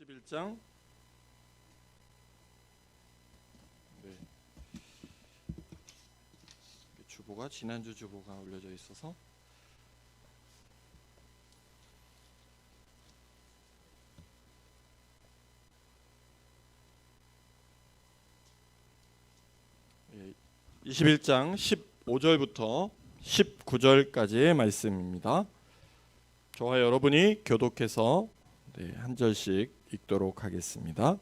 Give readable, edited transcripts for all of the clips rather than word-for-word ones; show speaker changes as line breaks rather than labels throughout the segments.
21장 주보가 지난주 주보가 올려져 있어서 예, 21장 15절부터 19절까지의 말씀입니다. 저와 여러분이 교독해서 한 절씩 읽도록 하겠습니다.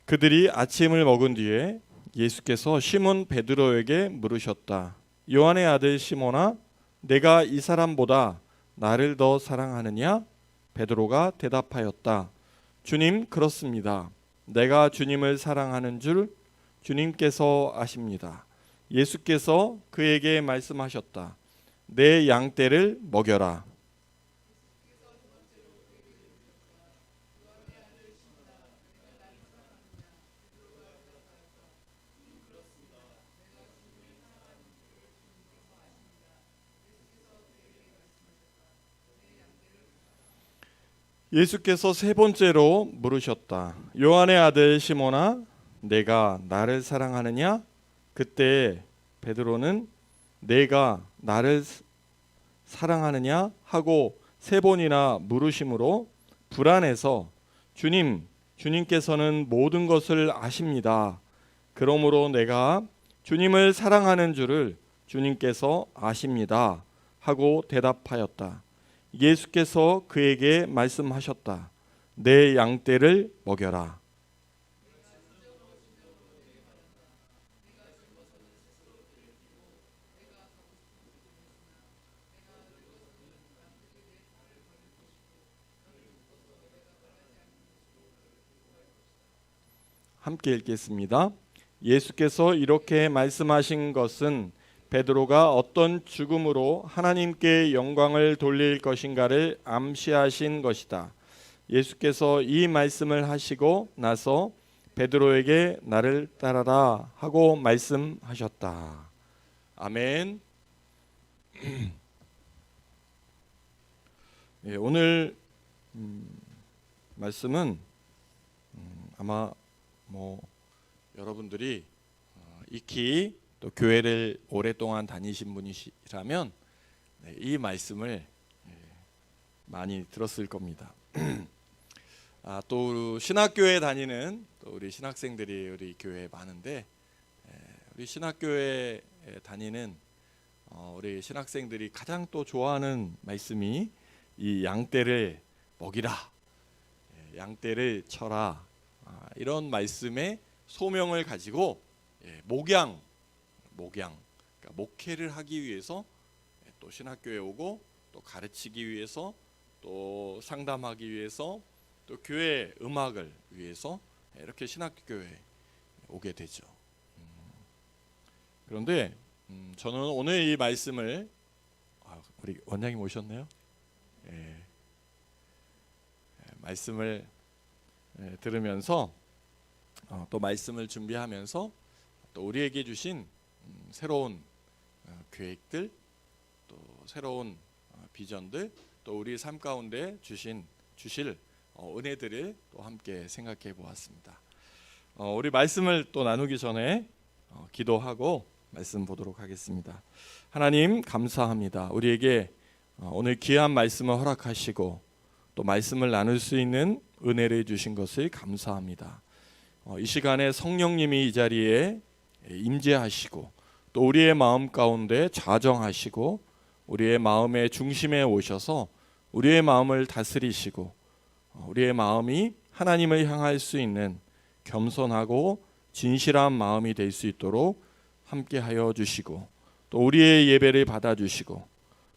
그들이 아침을 먹은 뒤에 예수께서 시몬 베드로에게 물으셨다. 요한의 아들 시몬아, 내가 이 사람보다 나를 더 사랑하느냐? 베드로가 대답하였다. 주님, 그렇습니다. 내가 주님을 사랑하는 줄 주님께서 아십니다. 예수께서 그에게 말씀하셨다. 내 양떼를 먹여라. 예수께서 세 번째로 물으셨다. 요한의 아들 시몬아, 내가 나를 사랑하느냐? 그때 베드로는 내가 나를 사랑하느냐 하고 세 번이나 물으심으로 불안해서 주님께서는 모든 것을 아십니다. 그러므로 내가 주님을 사랑하는 줄을 주님께서 아십니다. 하고 대답하였다. 예수께서 그에게 말씀하셨다. 내 양떼를 먹여라. 함께 읽겠습니다. 예수께서 이렇게 말씀하신 것은 베드로가 어떤 죽음으로 하나님께 영광을 돌릴 것인가를 암시하신 것이다. 예수께서 이 말씀을 하시고 나서 베드로에게 나를 따라라 하고 말씀하셨다. 아멘. 예, 오늘 말씀은 아마 여러분들이 익히 또 교회를 오랫동안 다니신 분이시라면 이 말씀을 많이 들었을 겁니다. 또 신학교에 다니는 또 우리 신학생들이 우리 교회에 많은데 우리 신학교에 다니는 우리 신학생들이 가장 또 좋아하는 말씀이 이 양떼를 먹이라, 양떼를 쳐라, 이런 말씀의 소명을 가지고 그러니까 목회를 하기 위해서 또 신학교에 오고 또 가르치기 위해서 또 상담하기 위해서 또 교회 음악을 위해서 이렇게 신학교에 오게 되죠. 그런데 저는 오늘 이 말씀을 우리 원장님 오셨네요. 말씀을 들으면서 또 말씀을 준비하면서 또 우리에게 주신 새로운 계획들, 또 새로운 비전들, 또 우리 삶 가운데 주실 은혜들을 또 함께 생각해 보았습니다. 우리 말씀을 또 나누기 전에 기도하고 말씀 보도록 하겠습니다. 하나님 감사합니다. 우리에게 오늘 귀한 말씀을 허락하시고 또 말씀을 나눌 수 있는 은혜를 주신 것을 감사합니다. 이 시간에 성령님이 이 자리에 임재하시고 또 우리의 마음 가운데 좌정하시고 우리의 마음의 중심에 오셔서 우리의 마음을 다스리시고 우리의 마음이 하나님을 향할 수 있는 겸손하고 진실한 마음이 될 수 있도록 함께하여 주시고 또 우리의 예배를 받아주시고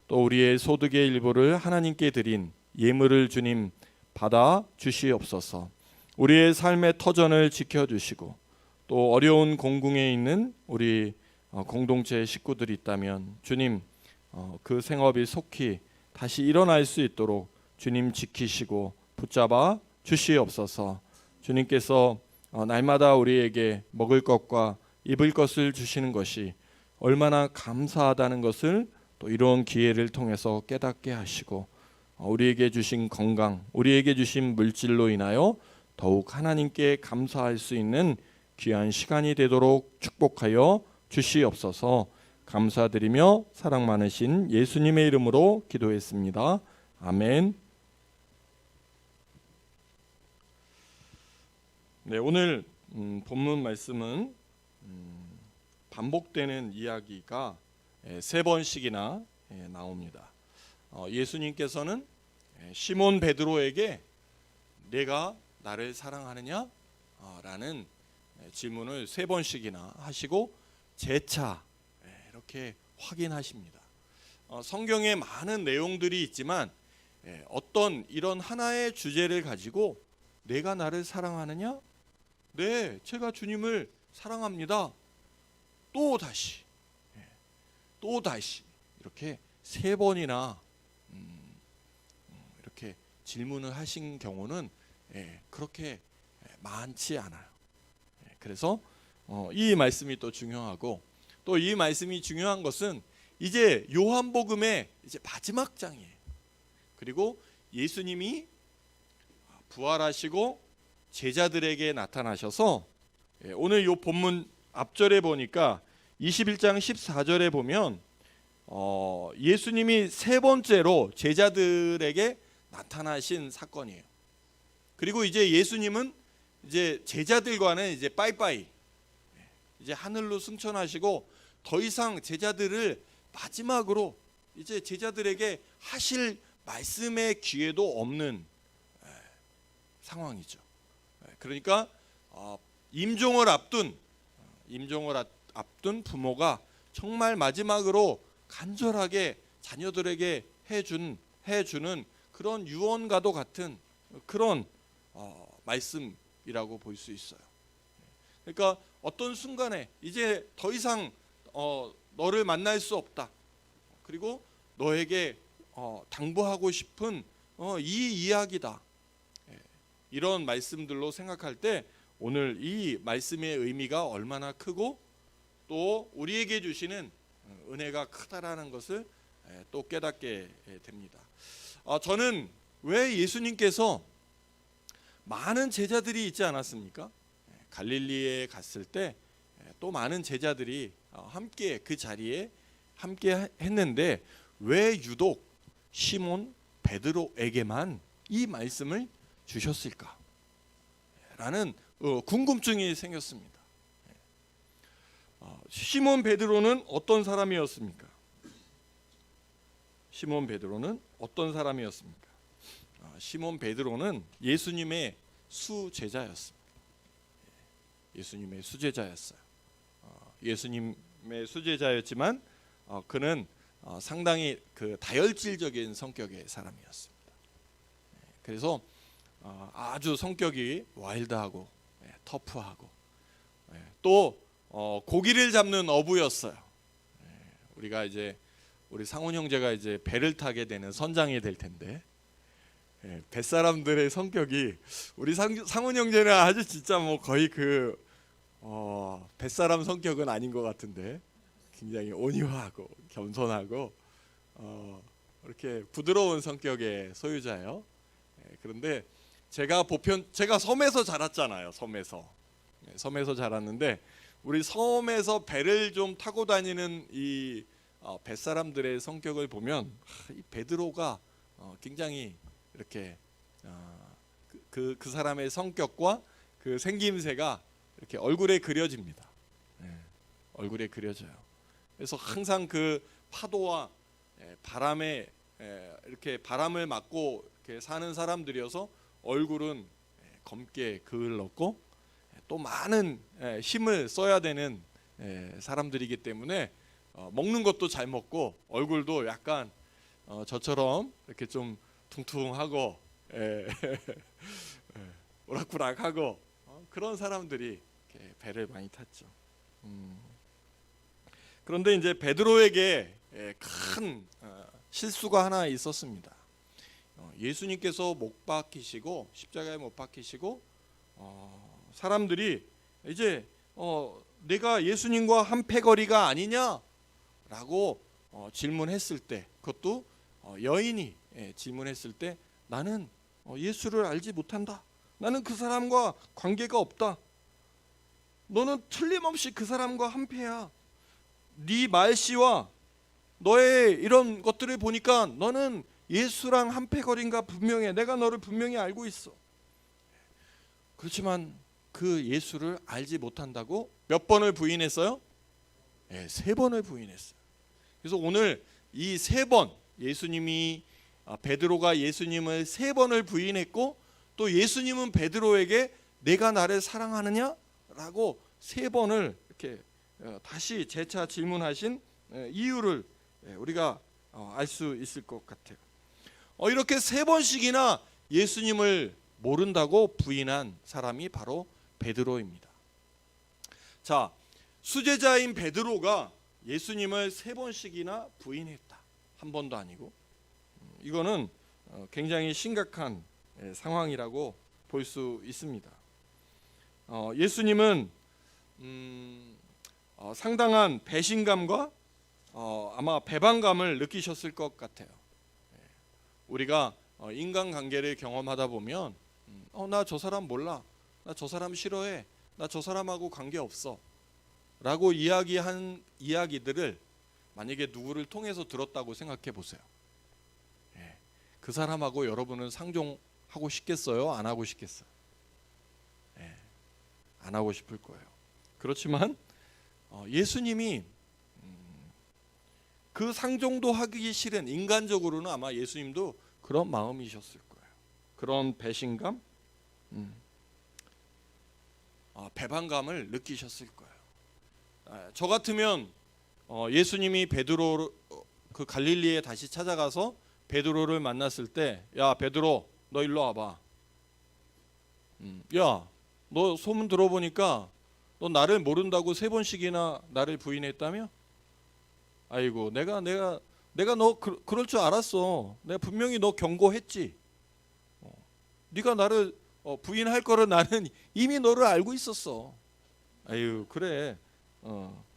또 우리의 소득의 일부를 하나님께 드린 예물을 주님 받아 주시옵소서. 우리의 삶의 터전을 지켜주시고 또 어려운 공궁에 있는 우리 공동체 식구들이 있다면 주님 그 생업이 속히 다시 일어날 수 있도록 주님 지키시고 붙잡아 주시옵소서. 주님께서 날마다 우리에게 먹을 것과 입을 것을 주시는 것이 얼마나 감사하다는 것을 또 이런 기회를 통해서 깨닫게 하시고 우리에게 주신 건강, 우리에게 주신 물질로 인하여 더욱 하나님께 감사할 수 있는 귀한 시간이 되도록 축복하여 주시옵소서. 감사드리며 사랑 많으신 예수님의 이름으로 기도했습니다. 아멘. 네, 오늘 본문 말씀은 반복되는 이야기가 3번씩이나 나옵니다. 예수님께서는 시몬 베드로에게 내가 나를 사랑하느냐? 라는 질문을 3번씩이나 하시고 재차 이렇게 확인하십니다. 성경에 많은 내용들이 있지만 어떤 이런 하나의 주제를 가지고 내가 나를 사랑하느냐? 네, 제가 주님을 사랑합니다. 또 다시 이렇게 3번이나 이렇게 질문을 하신 경우는 그렇게 많지 않아요. 그래서 이 말씀이 또 중요하고, 또 이 말씀이 중요한 것은 이제 요한복음의 이제 마지막 장이에요. 그리고 예수님이 부활하시고 제자들에게 나타나셔서 오늘 요 본문 앞절에 보니까 21장 14절에 보면 예수님이 3번째로 제자들에게 나타나신 사건이에요. 그리고 이제 예수님은 이제 제자들과는 이제 빠이빠이, 이제 하늘로 승천하시고 더 이상 제자들을 마지막으로 이제 제자들에게 하실 말씀의 기회도 없는 상황이죠. 그러니까 임종을 앞둔 부모가 정말 마지막으로 간절하게 자녀들에게 해주는 그런 유언과도 같은 그런 말씀이라고 볼 수 있어요. 그러니까 어떤 순간에 이제 더 이상 너를 만날 수 없다. 그리고 너에게 당부하고 싶은 이 이야기다. 이런 말씀들로 생각할 때 오늘 이 말씀의 의미가 얼마나 크고 또 우리에게 주시는 은혜가 크다라는 것을 또 깨닫게 됩니다. 저는 왜 예수님께서 많은 제자들이 있지 않았습니까? 갈릴리에 갔을 때 또 많은 제자들이 함께 그 자리에 함께 했는데 왜 유독 시몬 베드로에게만 이 말씀을 주셨을까? 라는 궁금증이 생겼습니다. 시몬 베드로는 어떤 사람이었습니까? 시몬 베드로는 예수님의 수제자였습니다. 예수님의 수제자였어요. 예수님의 수제자였지만 그는 상당히 그 다혈질적인 성격의 사람이었습니다. 그래서 아주 성격이 와일드하고 터프하고 또 고기를 잡는 어부였어요. 우리가 이제 우리 상훈 형제가 이제 배를 타게 되는 선장이 될 텐데 뱃사람들의 성격이 우리 상훈 형제는 아주 진짜 뭐 거의 그 뱃사람 성격은 아닌 것 같은데 굉장히 온유하고 겸손하고 이렇게 부드러운 성격의 소유자예요. 그런데 제가 섬에서 자랐잖아요. 섬에서 자랐는데 우리 섬에서 배를 좀 타고 다니는 이 뱃사람들의 성격을 보면 이 베드로가 굉장히 이렇게 그 사람의 성격과 그 생김새가 이렇게 얼굴에 그려집니다. 얼굴에 그려져요. 그래서 항상 그 파도와 바람에 이렇게 바람을 맞고 이렇게 사는 사람들이어서 얼굴은 검게 그을렀고 또 많은 힘을 써야 되는 사람들이기 때문에 먹는 것도 잘 먹고 얼굴도 약간 저처럼 이렇게 좀 퉁퉁하고 오락부락하고 그런 사람들이 이렇게 배를 많이 탔죠. 그런데 이제 베드로에게 큰 실수가 하나 있었습니다. 예수님께서 못 박히시고 십자가에 못 박히시고 사람들이 이제 내가 예수님과 한 패거리가 아니냐라고 질문했을 때 그것도 여인이 질문했을 때 나는 예수를 알지 못한다. 나는 그 사람과 관계가 없다. 너는 틀림없이 그 사람과 한패야. 네 말씨와 너의 이런 것들을 보니까 너는 예수랑 한패거리인가 분명해. 내가 너를 분명히 알고 있어. 그렇지만 그 예수를 알지 못한다고 몇 번을 부인했어요? 3번을 부인했어요. 그래서 오늘 이 3번 예수님이 베드로가 예수님을 3번을 부인했고 또 예수님은 베드로에게 내가 나를 사랑하느냐라고 3번을 이렇게 다시 재차 질문하신 이유를 우리가 알 수 있을 것 같아요. 이렇게 3번씩이나 예수님을 모른다고 부인한 사람이 바로 베드로입니다. 자, 수제자인 베드로가 예수님을 3번씩이나 부인했다. 한 번도 아니고. 이거는 굉장히 심각한 상황이라고 볼 수 있습니다. 예수님은 상당한 배신감과 아마 배반감을 느끼셨을 것 같아요. 우리가 인간관계를 경험하다 보면 나 저 사람 몰라, 나 저 사람 싫어해, 나 저 사람하고 관계없어 라고 이야기한 이야기들을 만약에 누구를 통해서 들었다고 생각해 보세요. 그 사람하고 여러분은 상종하고 싶겠어요? 안 하고 싶겠어요? 안 하고 싶을 거예요. 그렇지만 예수님이 그 상종도 하기 싫은, 인간적으로는 아마 예수님도 그런 마음이셨을 거예요. 그런 배신감, 배반감을 느끼셨을 거예요. 저 같으면 예수님이 베드로 그 갈릴리에 다시 찾아가서 베드로를 만났을 때, 야 베드로 너 일로 와봐. 야 너 소문 들어보니까 너 나를 모른다고 3번씩이나 나를 부인했다며? 아이고 내가 너 그럴 줄 알았어. 내가 분명히 너 경고했지. 네가 나를 부인할 거를 나는 이미 너를 알고 있었어. 아유 그래.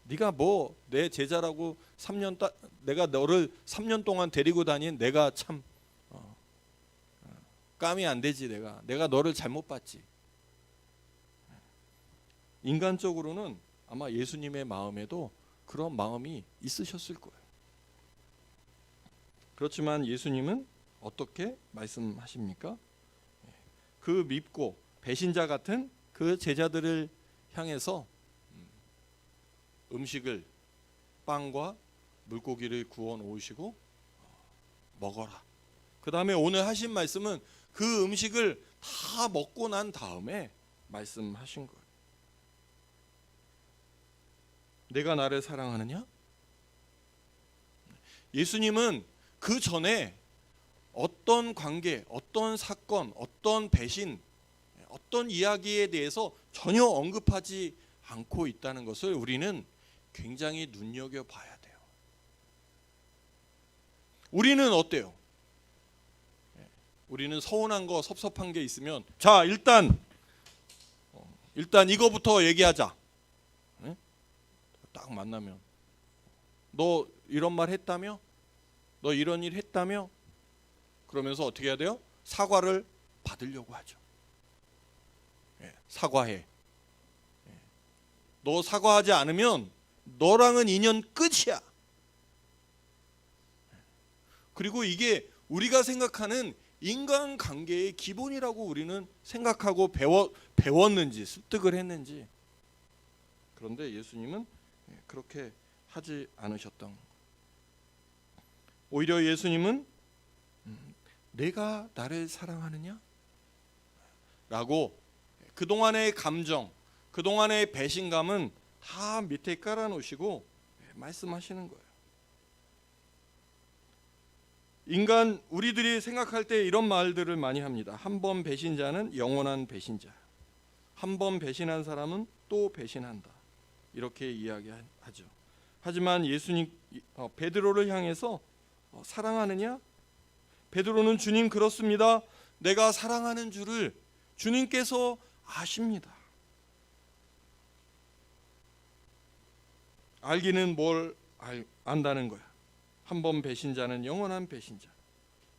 네가 뭐 내 제자라고 3년 내가 너를 3년 동안 데리고 다닌 내가 참 깜이 안 되지. 내가 너를 잘못 봤지. 인간적으로는 아마 예수님의 마음에도 그런 마음이 있으셨을 거예요. 그렇지만 예수님은 어떻게 말씀하십니까? 그 밉고 배신자 같은 그 제자들을 향해서 음식을, 빵과 물고기를 구워 놓으시고 먹어라. 그 다음에 오늘 하신 말씀은 그 음식을 다 먹고 난 다음에 말씀하신 거예요. 내가 나를 사랑하느냐? 예수님은 그 전에 어떤 관계, 어떤 사건, 어떤 배신, 어떤 이야기에 대해서 전혀 언급하지 않고 있다는 것을 우리는 굉장히 눈여겨봐야 돼요. 우리는 어때요? 우리는 서운한 거, 섭섭한 게 있으면 자 일단 이거부터 얘기하자. 딱 만나면 너 이런 말 했다며? 너 이런 일 했다며? 그러면서 어떻게 해야 돼요? 사과를 받으려고 하죠. 사과해. 너 사과하지 않으면 너랑은 인연 끝이야. 그리고 이게 우리가 생각하는 인간관계의 기본이라고 우리는 생각하고 배웠는지 습득을 했는지. 그런데 예수님은 그렇게 하지 않으셨던 거예요. 오히려 예수님은 내가 나를 사랑하느냐? 라고 그동안의 감정, 그동안의 배신감은 다 밑에 깔아놓으시고 말씀하시는 거예요. 우리들이 생각할 때 이런 말들을 많이 합니다. 한 번 배신자는 영원한 배신자. 한 번 배신한 사람은 또 배신한다. 이렇게 이야기하죠. 하지만 예수님 베드로를 향해서 사랑하느냐? 베드로는 주님 그렇습니다. 내가 사랑하는 줄을 주님께서 아십니다. 알기는 뭘 안다는 거야. 한 번 배신자는 영원한 배신자.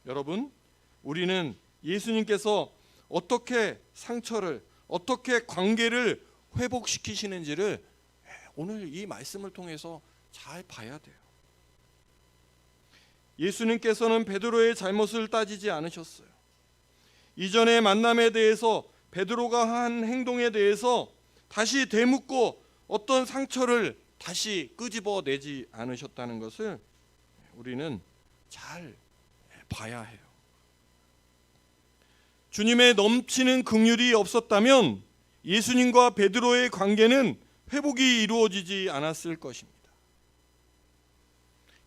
여러분, 우리는 예수님께서 어떻게 상처를, 어떻게 관계를 회복시키시는지를 오늘 이 말씀을 통해서 잘 봐야 돼요. 예수님께서는 베드로의 잘못을 따지지 않으셨어요. 이전의 만남에 대해서, 베드로가 한 행동에 대해서 다시 되묻고 어떤 상처를 다시 끄집어내지 않으셨다는 것을 우리는 잘 봐야 해요. 주님의 넘치는 긍휼이 없었다면 예수님과 베드로의 관계는 회복이 이루어지지 않았을 것입니다.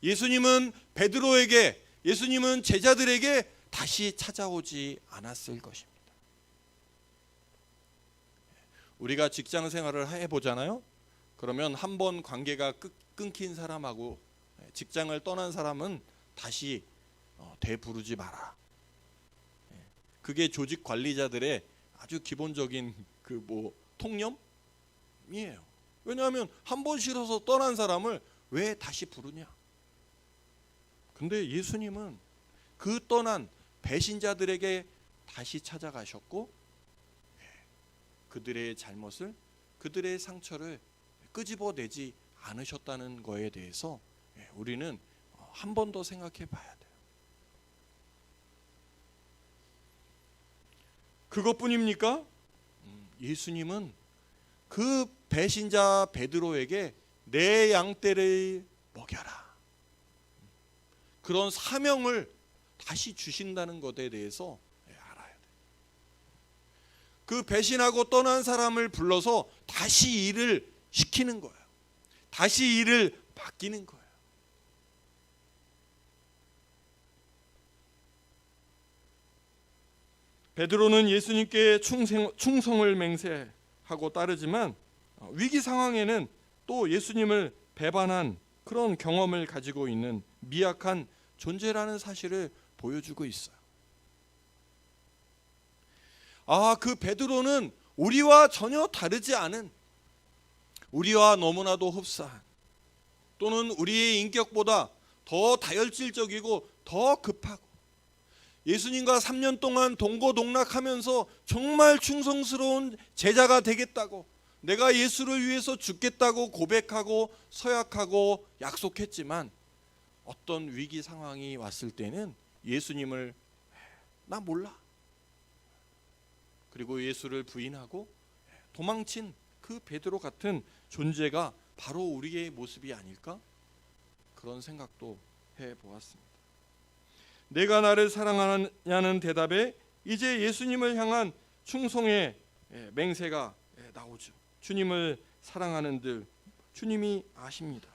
예수님은 베드로에게, 예수님은 제자들에게 다시 찾아오지 않았을 것입니다. 우리가 직장 생활을 해보잖아요. 그러면 한 번 관계가 끊긴 사람하고 직장을 떠난 사람은 다시 되부르지 마라. 그게 조직 관리자들의 아주 기본적인 통념이에요. 왜냐하면 한 번 싫어서 떠난 사람을 왜 다시 부르냐? 근데 예수님은 그 떠난 배신자들에게 다시 찾아가셨고 그들의 잘못을, 그들의 상처를 끄집어내지 않으셨다는 거에 대해서 우리는 한 번 더 생각해 봐야 돼요. 그것뿐입니까? 예수님은 그 배신자 베드로에게 내 양떼를 먹여라, 그런 사명을 다시 주신다는 것에 대해서 알아야 돼요. 그 배신하고 떠난 사람을 불러서 다시 일을 시키는 거예요. 다시 일을 맡기는 거예요. 베드로는 예수님께 충성을 맹세하고 따르지만 위기 상황에는 또 예수님을 배반한 그런 경험을 가지고 있는 미약한 존재라는 사실을 보여주고 있어요. 그 베드로는 우리와 전혀 다르지 않은, 우리와 너무나도 흡사한, 또는 우리의 인격보다 더 다혈질적이고 더 급하고 예수님과 3년 동안 동고동락하면서 정말 충성스러운 제자가 되겠다고, 내가 예수를 위해서 죽겠다고 고백하고 서약하고 약속했지만 어떤 위기 상황이 왔을 때는 예수님을 나 몰라, 그리고 예수를 부인하고 도망친 그 베드로 같은 존재가 바로 우리의 모습이 아닐까? 그런 생각도 해보았습니다. 내가 나를 사랑하냐는 대답에 이제 예수님을 향한 충성의 맹세가 나오죠. 주님을 사랑하는들 주님이 아십니다.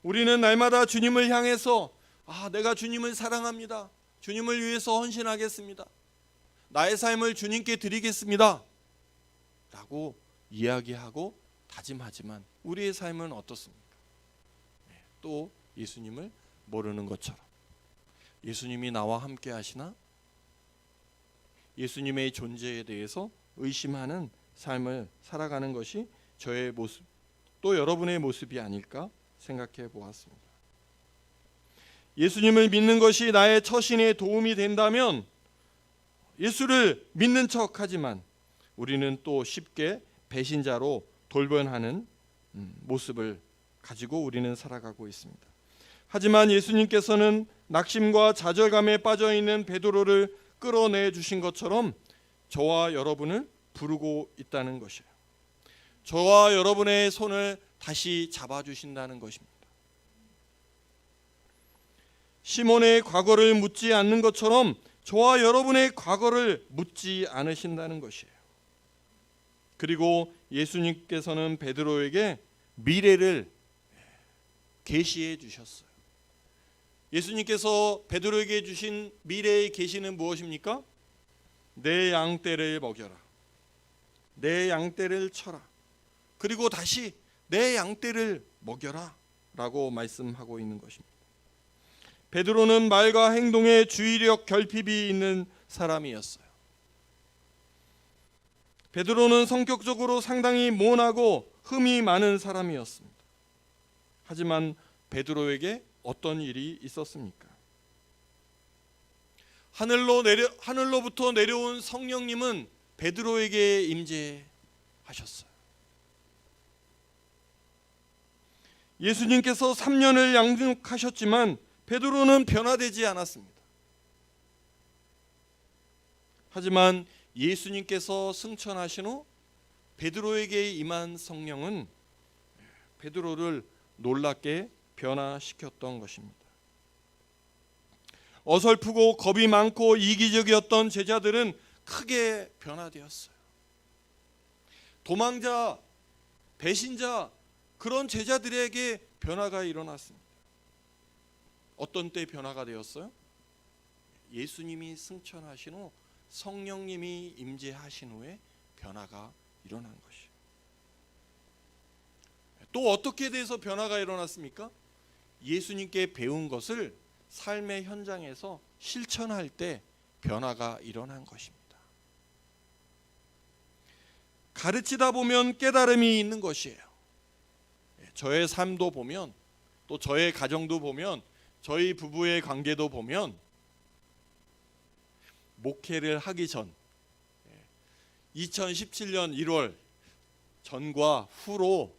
우리는 날마다 주님을 향해서 내가 주님을 사랑합니다, 주님을 위해서 헌신하겠습니다, 나의 삶을 주님께 드리겠습니다 라고 이야기하고 다짐하지만 우리의 삶은 어떻습니까? 또 예수님을 모르는 것처럼, 예수님이 나와 함께 하시나? 예수님의 존재에 대해서 의심하는 삶을 살아가는 것이 저의 모습, 또 여러분의 모습이 아닐까 생각해 보았습니다. 예수님을 믿는 것이 나의 처신에 도움이 된다면 예수를 믿는 척하지만 우리는 또 쉽게 배신자로 돌변하는 모습을 가지고 우리는 살아가고 있습니다. 하지만 예수님께서는 낙심과 좌절감에 빠져있는 베드로를 끌어내 주신 것처럼 저와 여러분을 부르고 있다는 것이에요. 저와 여러분의 손을 다시 잡아주신다는 것입니다. 시몬의 과거를 묻지 않는 것처럼 저와 여러분의 과거를 묻지 않으신다는 것이에요. 그리고 예수님께서는 베드로에게 미래를 계시해 주셨어요. 예수님께서 베드로에게 주신 미래의 계시는 무엇입니까? 내 양떼를 먹여라, 내 양떼를 쳐라, 그리고 다시 내 양떼를 먹여라 라고 말씀하고 있는 것입니다. 베드로는 말과 행동에 주의력 결핍이 있는 사람이었어요. 베드로는 성격적으로 상당히 모나고 흠이 많은 사람이었습니다. 하지만 베드로에게 어떤 일이 있었습니까? 하늘로부터 내려온 성령님은 베드로에게 임재하셨어요. 예수님께서 3년을 양육하셨지만 베드로는 변화되지 않았습니다. 하지만 예수님께서 승천하신 후 베드로에게 임한 성령은 베드로를 놀랍게 변화시켰던 것입니다. 어설프고 겁이 많고 이기적이었던 제자들은 크게 변화되었어요. 도망자, 배신자, 그런 제자들에게 변화가 일어났습니다. 어떤 때 변화가 되었어요? 예수님이 승천하신 후 성령님이 임재하신 후에 변화가 일어난 것이에요. 또 어떻게 돼서 변화가 일어났습니까? 예수님께 배운 것을 삶의 현장에서 실천할 때 변화가 일어난 것입니다. 가르치다 보면 깨달음이 있는 것이에요. 저의 삶도 보면, 또 저의 가정도 보면, 저희 부부의 관계도 보면, 목회를 하기 전 2017년 1월 전과 후로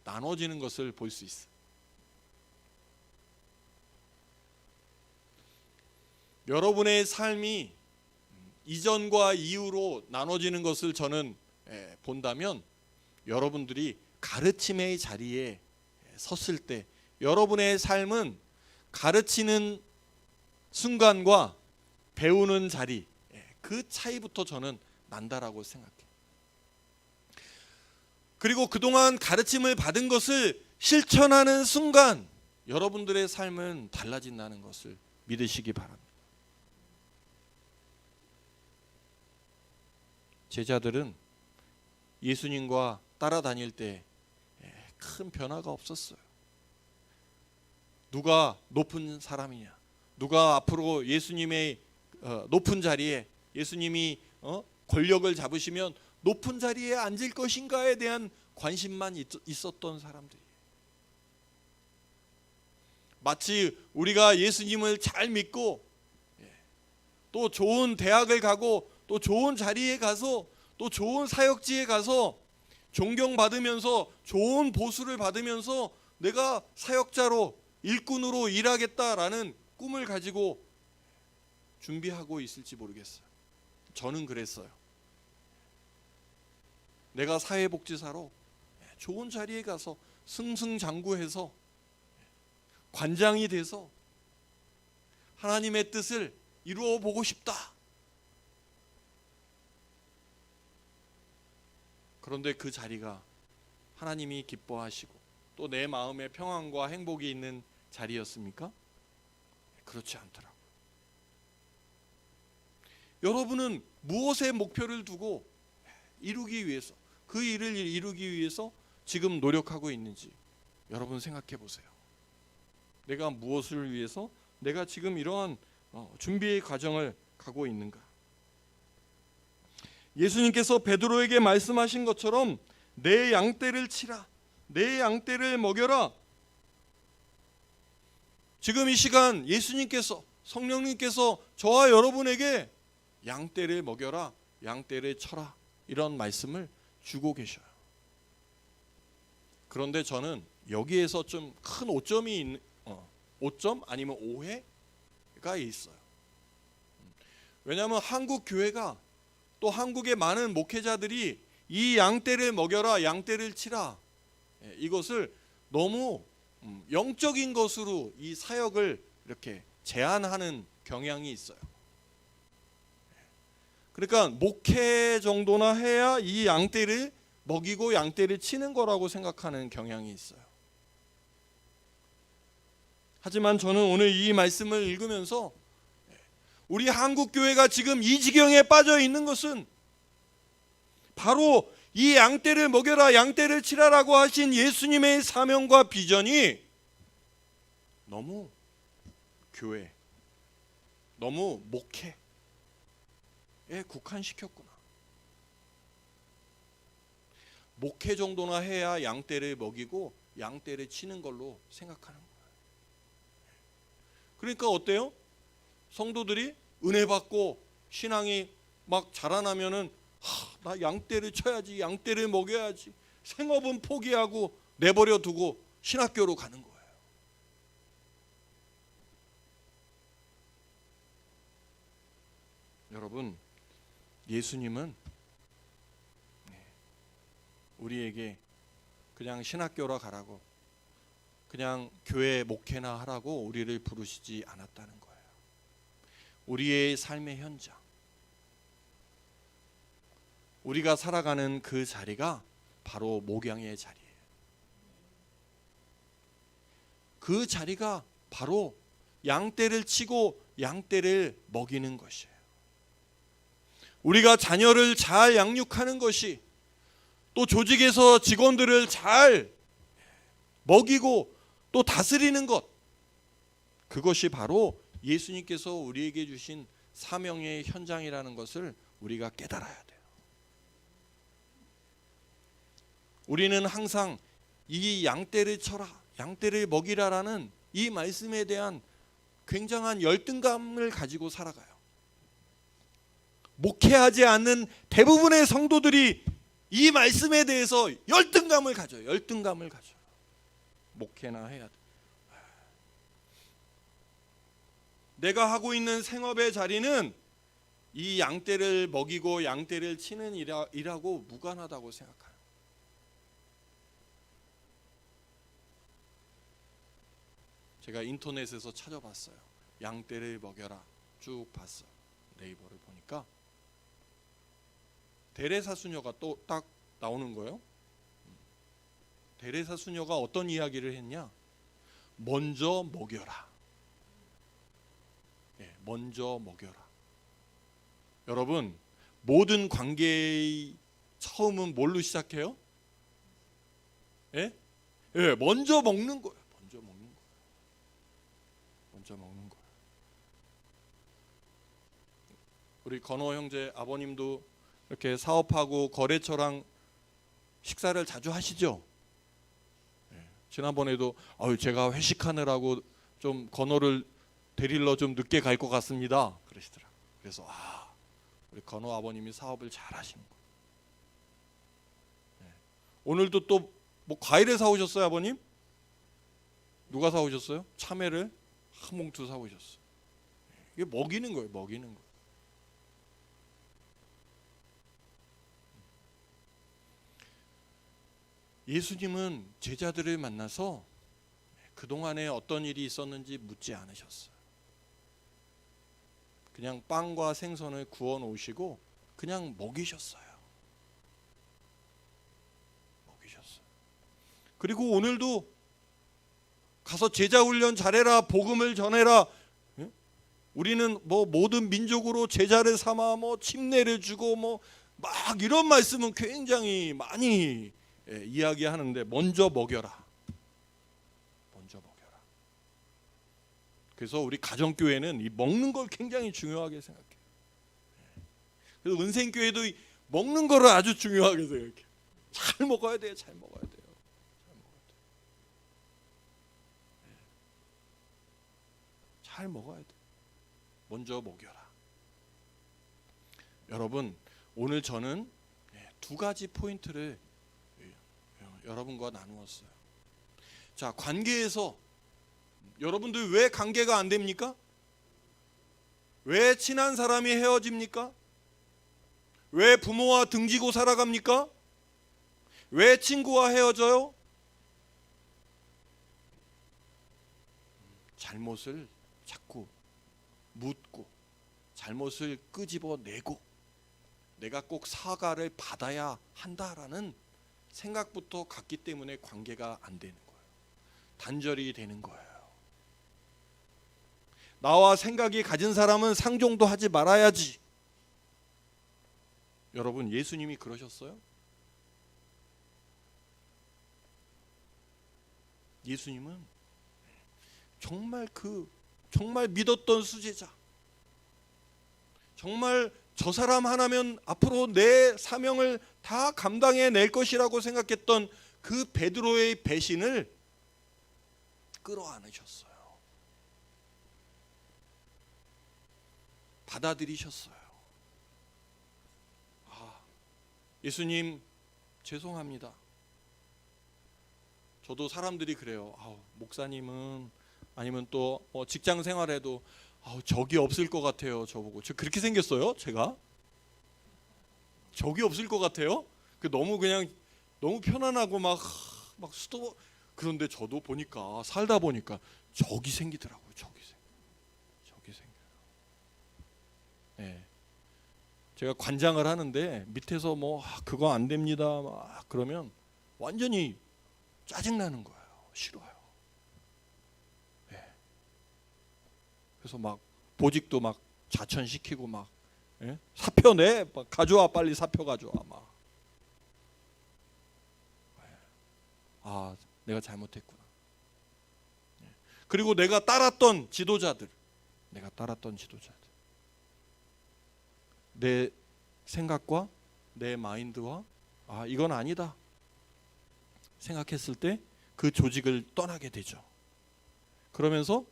나눠지는 것을 볼 수 있어요. 여러분의 삶이 이전과 이후로 나눠지는 것을 저는 본다면, 여러분들이 가르침의 자리에 섰을 때 여러분의 삶은 가르치는 순간과 배우는 자리, 그 차이부터 저는 난다라고 생각해요. 그리고 그동안 가르침을 받은 것을 실천하는 순간 여러분들의 삶은 달라진다는 것을 믿으시기 바랍니다. 제자들은 예수님과 따라다닐 때 큰 변화가 없었어요. 누가 높은 사람이냐, 누가 앞으로 예수님의 높은 자리에, 예수님이 권력을 잡으시면 높은 자리에 앉을 것인가에 대한 관심만 있었던 사람들이에요. 마치 우리가 예수님을 잘 믿고 또 좋은 대학을 가고 또 좋은 자리에 가서 또 좋은 사역지에 가서 존경받으면서 좋은 보수를 받으면서 내가 사역자로, 일꾼으로 일하겠다라는 꿈을 가지고 준비하고 있을지 모르겠어요. 저는 그랬어요. 내가 사회복지사로 좋은 자리에 가서 승승장구해서 관장이 돼서 하나님의 뜻을 이루어 보고 싶다. 그런데 그 자리가 하나님이 기뻐하시고 또 내 마음에 평안과 행복이 있는 자리였습니까? 그렇지 않더라고요. 여러분은 무엇에 목표를 두고 이루기 위해서, 그 일을 이루기 위해서 지금 노력하고 있는지 여러분 생각해 보세요. 내가 무엇을 위해서 내가 지금 이러한 준비의 과정을 가고 있는가? 예수님께서 베드로에게 말씀하신 것처럼 내 양떼를 치라, 내 양떼를 먹여라. 지금 이 시간 예수님께서, 성령님께서 저와 여러분에게 양떼를 먹여라, 양떼를 쳐라, 이런 말씀을 주고 계셔요. 그런데 저는 여기에서 좀 큰 오점 아니면 오해가 있어요. 왜냐하면 한국 교회가, 또 한국의 많은 목회자들이 이 양떼를 먹여라, 양떼를 치라, 이것을 너무 영적인 것으로 이 사역을 이렇게 제한하는 경향이 있어요. 그러니까 목회 정도나 해야 이 양떼를 먹이고 양떼를 치는 거라고 생각하는 경향이 있어요. 하지만 저는 오늘 이 말씀을 읽으면서 우리 한국 교회가 지금 이 지경에 빠져 있는 것은 바로 이 양떼를 먹여라, 양떼를 치라라고 하신 예수님의 사명과 비전이 너무 교회, 너무 목회에 국한시켰구나. 목회 정도나 해야 양떼를 먹이고 양떼를 치는 걸로 생각하는 거예요. 그러니까 어때요? 성도들이 은혜 받고 신앙이 막 자라나면은 나 양떼를 쳐야지, 양떼를 먹여야지, 생업은 포기하고 내버려 두고 신학교로 가는 거예요. 여러분, 예수님은 우리에게 그냥 신학교로 가라고, 그냥 교회 목회나 하라고 우리를 부르시지 않았다는 거예요. 우리의 삶의 현장, 우리가 살아가는 그 자리가 바로 목양의 자리예요. 그 자리가 바로 양떼를 치고 양떼를 먹이는 것이에요. 우리가 자녀를 잘 양육하는 것이, 또 조직에서 직원들을 잘 먹이고 또 다스리는 것, 그것이 바로 예수님께서 우리에게 주신 사명의 현장이라는 것을 우리가 깨달아야 돼요. 우리는 항상 이 양떼를 쳐라, 양떼를 먹이라라는 이 말씀에 대한 굉장한 열등감을 가지고 살아가요. 목회하지 않는 대부분의 성도들이 이 말씀에 대해서 열등감을 가져요. 열등감을 가져요. 목회나 해야 돼. 내가 하고 있는 생업의 자리는 이 양떼를 먹이고 양떼를 치는 일하고 무관하다고 생각해요. 제가 인터넷에서 찾아봤어요. 양떼를 먹여라 쭉 봤어요. 네이버를 보니까 데레사 수녀가 또 딱 나오는 거예요. 데레사 수녀가 어떤 이야기를 했냐? 먼저 먹여라. 먼저 먹여라. 여러분, 모든 관계의 처음은 뭘로 시작해요? 먼저 먹는 거예요. 먼저 먹는 거예요. 먼저 먹는 거예요. 우리 건호 형제 아버님도 이렇게 사업하고 거래처랑 식사를 자주 하시죠? 지난번에도 제가 회식하느라고 좀 건호를 데리러 좀 늦게 갈 것 같습니다 그러시더라고요. 그래서 우리 건호 아버님이 사업을 잘 하시는 거예요. 오늘도 또 뭐 과일을 사오셨어요, 아버님? 누가 사오셨어요? 참외를 한 봉투 사오셨어요. 이게 먹이는 거예요, 먹이는 거. 예수님은 제자들을 만나서 그동안에 어떤 일이 있었는지 묻지 않으셨어요. 그냥 빵과 생선을 구워 놓으시고 그냥 먹이셨어요. 먹이셨어요. 그리고 오늘도 가서 제자 훈련 잘해라, 복음을 전해라. 우리는 뭐 모든 민족으로 제자를 삼아 뭐 침례를 주고 뭐 막 이런 말씀은 굉장히 많이 이야기하는데 먼저 먹여라. 먼저 먹여라. 그래서 우리 가정교회는 이 먹는 걸 굉장히 중요하게 생각해요. 그래서 은생교회도 먹는 거를 아주 중요하게 생각해요. 잘 먹어야 돼요. 잘 먹어야 돼요. 잘 먹어야 돼요. 잘 먹어야 돼요. 먼저 먹여라. 여러분, 오늘 저는 두 가지 포인트를 여러분과 나누었어요. 자, 관계에서 여러분들 왜 관계가 안 됩니까? 왜 친한 사람이 헤어집니까? 왜 부모와 등지고 살아갑니까? 왜 친구와 헤어져요? 잘못을 자꾸 묻고 잘못을 끄집어내고 내가 꼭 사과를 받아야 한다라는 생각부터 갖기 때문에 관계가 안 되는 거예요. 단절이 되는 거예요. 나와 생각이 가진 사람은 상종도 하지 말아야지. 여러분, 예수님이 그러셨어요? 예수님은 정말 믿었던 수제자, 정말 저 사람 하나면 앞으로 내 사명을 다 감당해낼 것이라고 생각했던 그 베드로의 배신을 끌어안으셨어요. 받아들이셨어요. 예수님 죄송합니다. 저도 사람들이 그래요. 목사님은 아니면 또 직장 생활에도 적이 없을 것 같아요. 저보고 저 그렇게 생겼어요. 제가 적이 없을 것 같아요. 너무 편안하고 막 수도. 그런데 저도 보니까 살다 보니까 적이 생기더라고요. 적이 생겨요. 네. 제가 관장을 하는데 밑에서 그거 안 됩니다 막 그러면 완전히 짜증나는 거예요. 싫어요. 네. 그래서 막 보직도 막 자천시키고 막 사표 내 가져와 빨리 사표 가져와 막. 내가 잘못했구나. 그리고 내가 따랐던 지도자들 내 생각과 내 마인드와 이건 아니다 생각했을 때 그 조직을 떠나게 되죠. 그러면서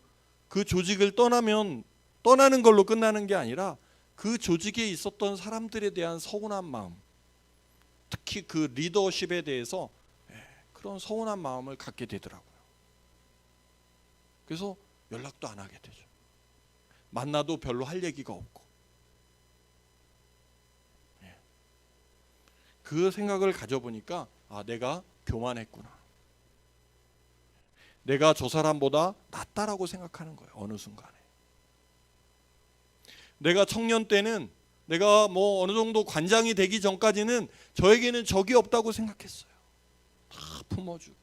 그 조직을 떠나는 걸로 끝나는 게 아니라 그 조직에 있었던 사람들에 대한 서운한 마음, 특히 그 리더십에 대해서 그런 서운한 마음을 갖게 되더라고요. 그래서 연락도 안 하게 되죠. 만나도 별로 할 얘기가 없고. 그 생각을 가져보니까 내가 교만했구나. 내가 저 사람보다 낫다라고 생각하는 거예요. 어느 순간에. 내가 청년 때는 내가 어느 정도 관장이 되기 전까지는 저에게는 적이 없다고 생각했어요. 다 품어주고.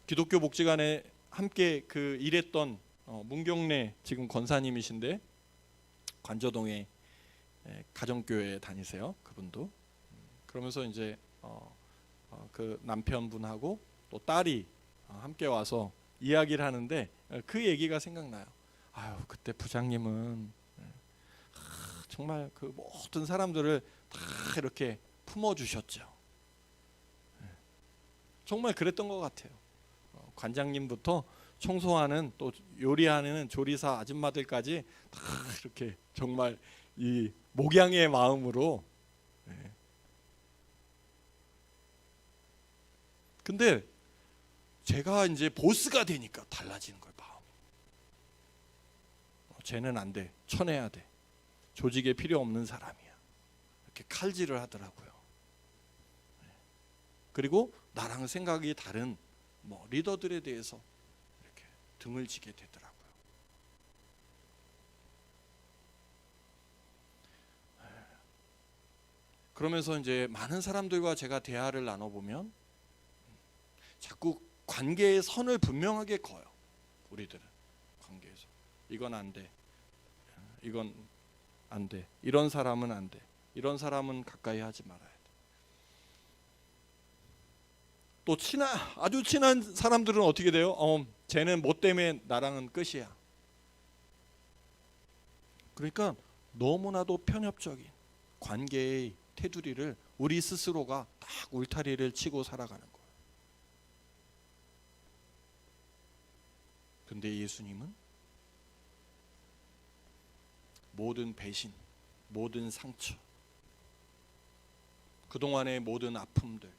기독교 목지관에 함께 일했던 문경래 지금 권사님이신데 관저동에 가정교회 다니세요. 그분도. 그러면서 이제 그 남편분하고 또 딸이 함께 와서 이야기를 하는데 그 얘기가 생각나요. 그때 부장님은 정말 그 모든 사람들을 다 이렇게 품어주셨죠. 정말 그랬던 것 같아요. 관장님부터 청소하는 또 요리하는 조리사 아줌마들까지 다 이렇게 정말 이 목양의 마음으로. 근데 제가 이제 보스가 되니까 달라지는 거예요. 마음이. 쟤는 안 돼. 쳐내야 돼. 조직에 필요 없는 사람이야. 이렇게 칼질을 하더라고요. 그리고 나랑 생각이 다른 리더들에 대해서 이렇게 등을 지게 되더라고요. 그러면서 이제 많은 사람들과 제가 대화를 나눠보면 자꾸 관계의 선을 분명하게 그어요. 우리들은 관계에서 이건 안 돼, 이건 안 돼, 이런 사람은 안 돼, 이런 사람은 가까이 하지 말아야 돼. 또 아주 친한 사람들은 어떻게 돼요? 쟤는 뭐 때문에 나랑은 끝이야. 그러니까 너무나도 편협적인 관계의 테두리를 우리 스스로가 딱 울타리를 치고 살아가는 거예요. 근데 예수님은 모든 배신, 모든 상처, 그동안의 모든 아픔들,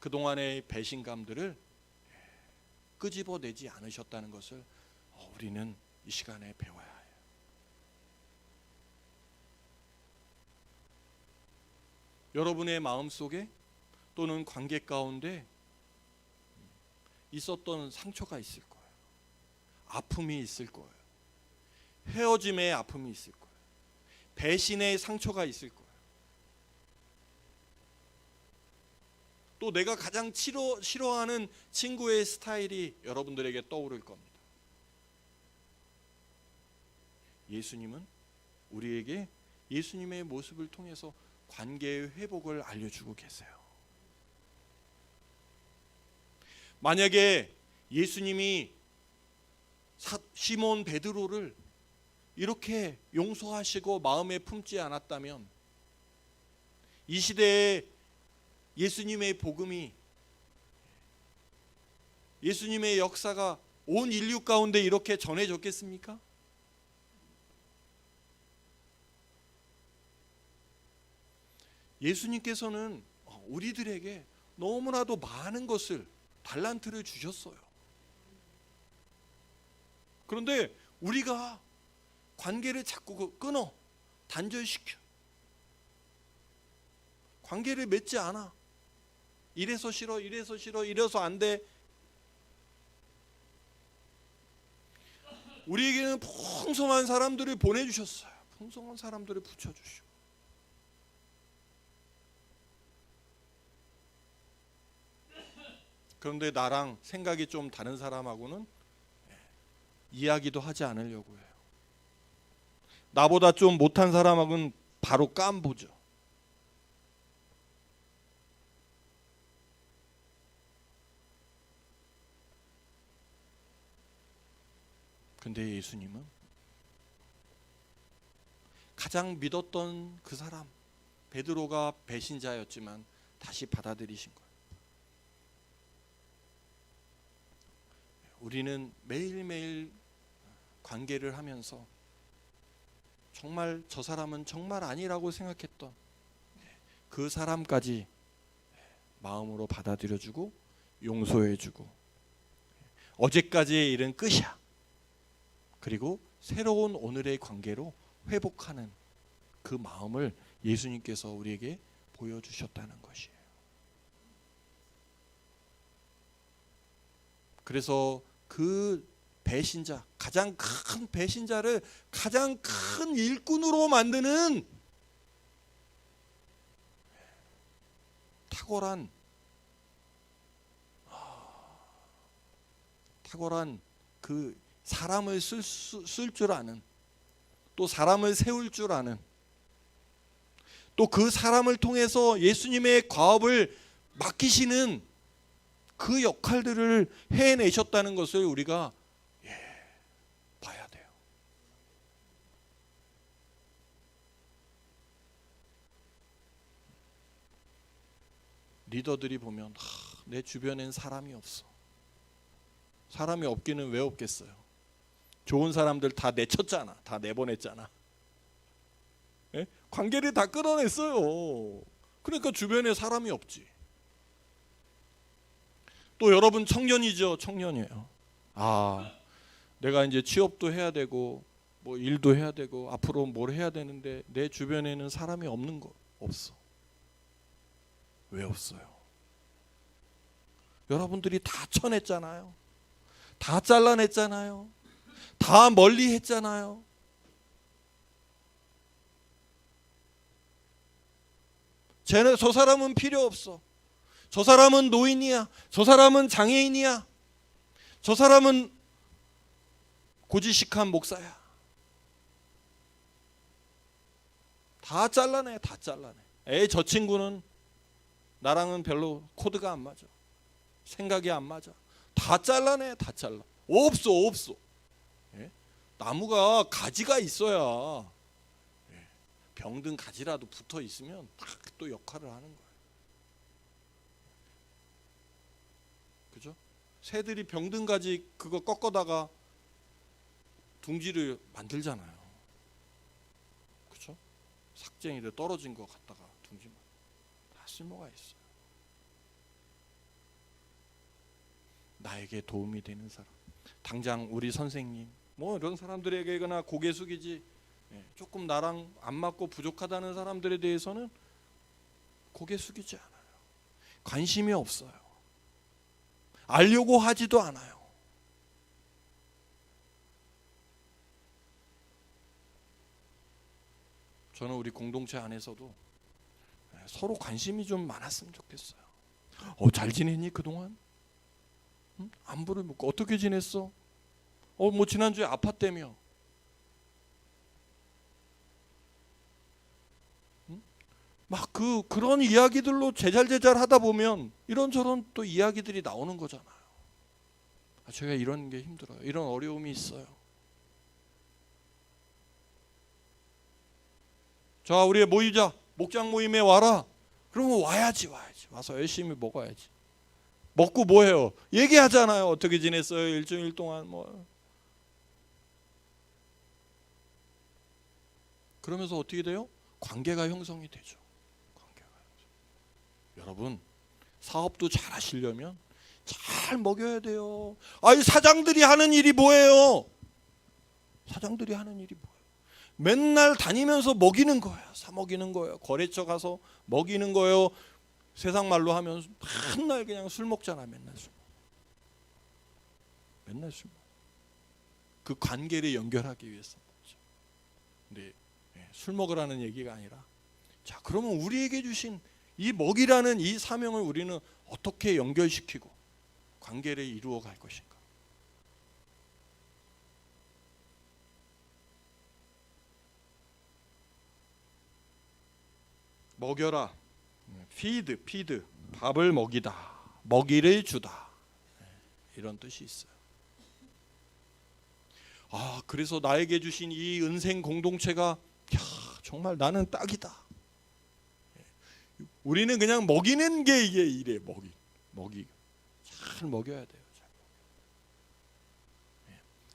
그동안의 배신감들을 끄집어내지 않으셨다는 것을 우리는 이 시간에 배워야 해요. 여러분의 마음속에 또는 관계 가운데 있었던 상처가 있을 거예요. 아픔이 있을 거예요. 헤어짐의 아픔이 있을 거예요. 배신의 상처가 있을 거예요. 또 내가 가장 싫어하는 친구의 스타일이 여러분들에게 떠오를 겁니다. 예수님은 우리에게 예수님의 모습을 통해서 관계의 회복을 알려주고 계세요. 만약에 예수님이 시몬 베드로를 이렇게 용서하시고 마음에 품지 않았다면 이 시대에 예수님의 복음이, 예수님의 역사가 온 인류 가운데 이렇게 전해졌겠습니까? 예수님께서는 우리들에게 너무나도 많은 것을, 달란트를 주셨어요. 그런데 우리가 관계를 자꾸 끊어, 단절시켜. 관계를 맺지 않아. 이래서 싫어, 이래서 싫어, 이래서 안 돼. 우리에게는 풍성한 사람들을 보내주셨어요. 풍성한 사람들을 붙여주시고. 그런데 나랑 생각이 좀 다른 사람하고는 이야기도 하지 않으려고 해요. 나보다 좀 못한 사람하고는 바로 깜보죠. 근데 예수님은 가장 믿었던 그 사람, 베드로가 배신자였지만 다시 받아들이신 거예요. 우리는 매일매일 관계를 하면서 정말 저 사람은 정말 아니라고 생각했던 그 사람까지 마음으로 받아들여주고 용서해주고, 어제까지의 일은 끝이야. 그리고 새로운 오늘의 관계로 회복하는 그 마음을 예수님께서 우리에게 보여주셨다는 것이에요. 그래서 그 배신자, 가장 큰 배신자를 가장 큰 일꾼으로 만드는 탁월한 그 사람을 쓸 줄 아는, 또 사람을 세울 줄 아는, 또 그 사람을 통해서 예수님의 과업을 맡기시는 그 역할들을 해내셨다는 것을 우리가 봐야 돼요. 리더들이 보면 내 주변엔 사람이 없어. 사람이 없기는 왜 없겠어요? 좋은 사람들 다 내쳤잖아. 다 내보냈잖아. 예? 관계를 다 끊어냈어요. 그러니까 주변에 사람이 없지. 또 여러분 청년이죠. 청년이에요. 내가 이제 취업도 해야 되고 뭐 일도 해야 되고 앞으로 뭘 해야 되는데 내 주변에는 사람이 없는 거 없어. 왜 없어요? 여러분들이 다 쳐냈잖아요. 다 잘라냈잖아요. 다 멀리 했잖아요. 저 사람은 필요 없어. 저 사람은 노인이야. 저 사람은 장애인이야. 저 사람은 고지식한 목사야. 다 잘라내. 다 잘라내. 저 친구는 나랑은 별로 코드가 안 맞아. 생각이 안 맞아. 다 잘라내. 다 잘라. 없어. 예? 나무가 가지가 있어야, 병든 가지라도 붙어 있으면 딱 또 역할을 하는 거예요. 그죠? 새들이 병든 가지 그거 꺾어다가 둥지를 만들잖아요. 그죠? 삭쟁이를 떨어진 거 갖다가 둥지만 다 쓸모가 있어요. 나에게 도움이 되는 사람, 당장 우리 선생님 뭐 이런 사람들에게나 고개 숙이지, 조금 나랑 안 맞고 부족하다는 사람들에 대해서는 고개 숙이지 않아요. 관심이 없어요. 알려고 하지도 않아요. 저는 우리 공동체 안에서도 서로 관심이 좀 많았으면 좋겠어요. 잘 지냈니 그동안? 응? 안부를 묻고 어떻게 지냈어? 뭐 지난주에 아팠다며. 응? 막 그런 이야기들로 제잘제잘 하다 보면 이런저런 또 이야기들이 나오는 거잖아요. 제가 이런 게 힘들어요. 이런 어려움이 있어요. 자, 우리 모이자. 목장 모임에 와라. 그러면 와야지. 와서 열심히 먹어야지. 먹고 뭐해요? 얘기하잖아요. 어떻게 지냈어요? 일주일 동안 뭐. 그러면서 어떻게 돼요? 관계가 형성이 되죠. 관계가 형성. 여러분, 사업도 잘 하시려면 잘 먹여야 돼요. 아니, 사장들이 하는 일이 뭐예요? 사장들이 하는 일이 뭐예요? 맨날 다니면서 먹이는 거예요. 사 먹이는 거예요. 거래처 가서 먹이는 거예요. 세상 말로 하면 맨날 그냥 술 먹잖아. 맨날 술. 맨날 술. 그 관계를 연결하기 위해서 먹죠. 근데 술 먹으라는 얘기가 아니라, 자, 그러면 우리에게 주신 이 먹이라는 이 사명을 우리는 어떻게 연결시키고 관계를 이루어 갈 것인가? 먹여라. 피드, 밥을 먹이다, 먹이를 주다, 이런 뜻이 있어요. 그래서 나에게 주신 이 은생 공동체가 정말 나는 딱이다. 우리는 그냥 먹이는 게 이게 이래. 먹이 잘 먹여야 돼요. 잘.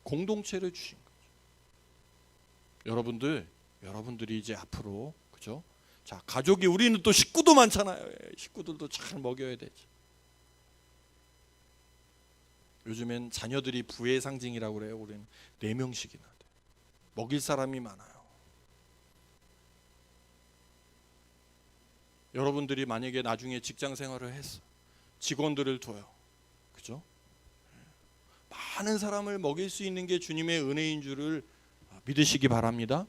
공동체를 주신 거죠. 여러분들이 이제 앞으로, 그죠? 자, 가족이, 우리는 또 식구도 많잖아요. 식구들도 잘 먹여야 되지. 요즘엔 자녀들이 부의 상징이라고 그래요. 우리는 4명씩이나 돼. 먹일 사람이 많아요. 여러분들이 만약에 나중에 직장 생활을 했어, 직원들을 둬요, 그죠? 많은 사람을 먹일 수 있는 게 주님의 은혜인 줄을 믿으시기 바랍니다.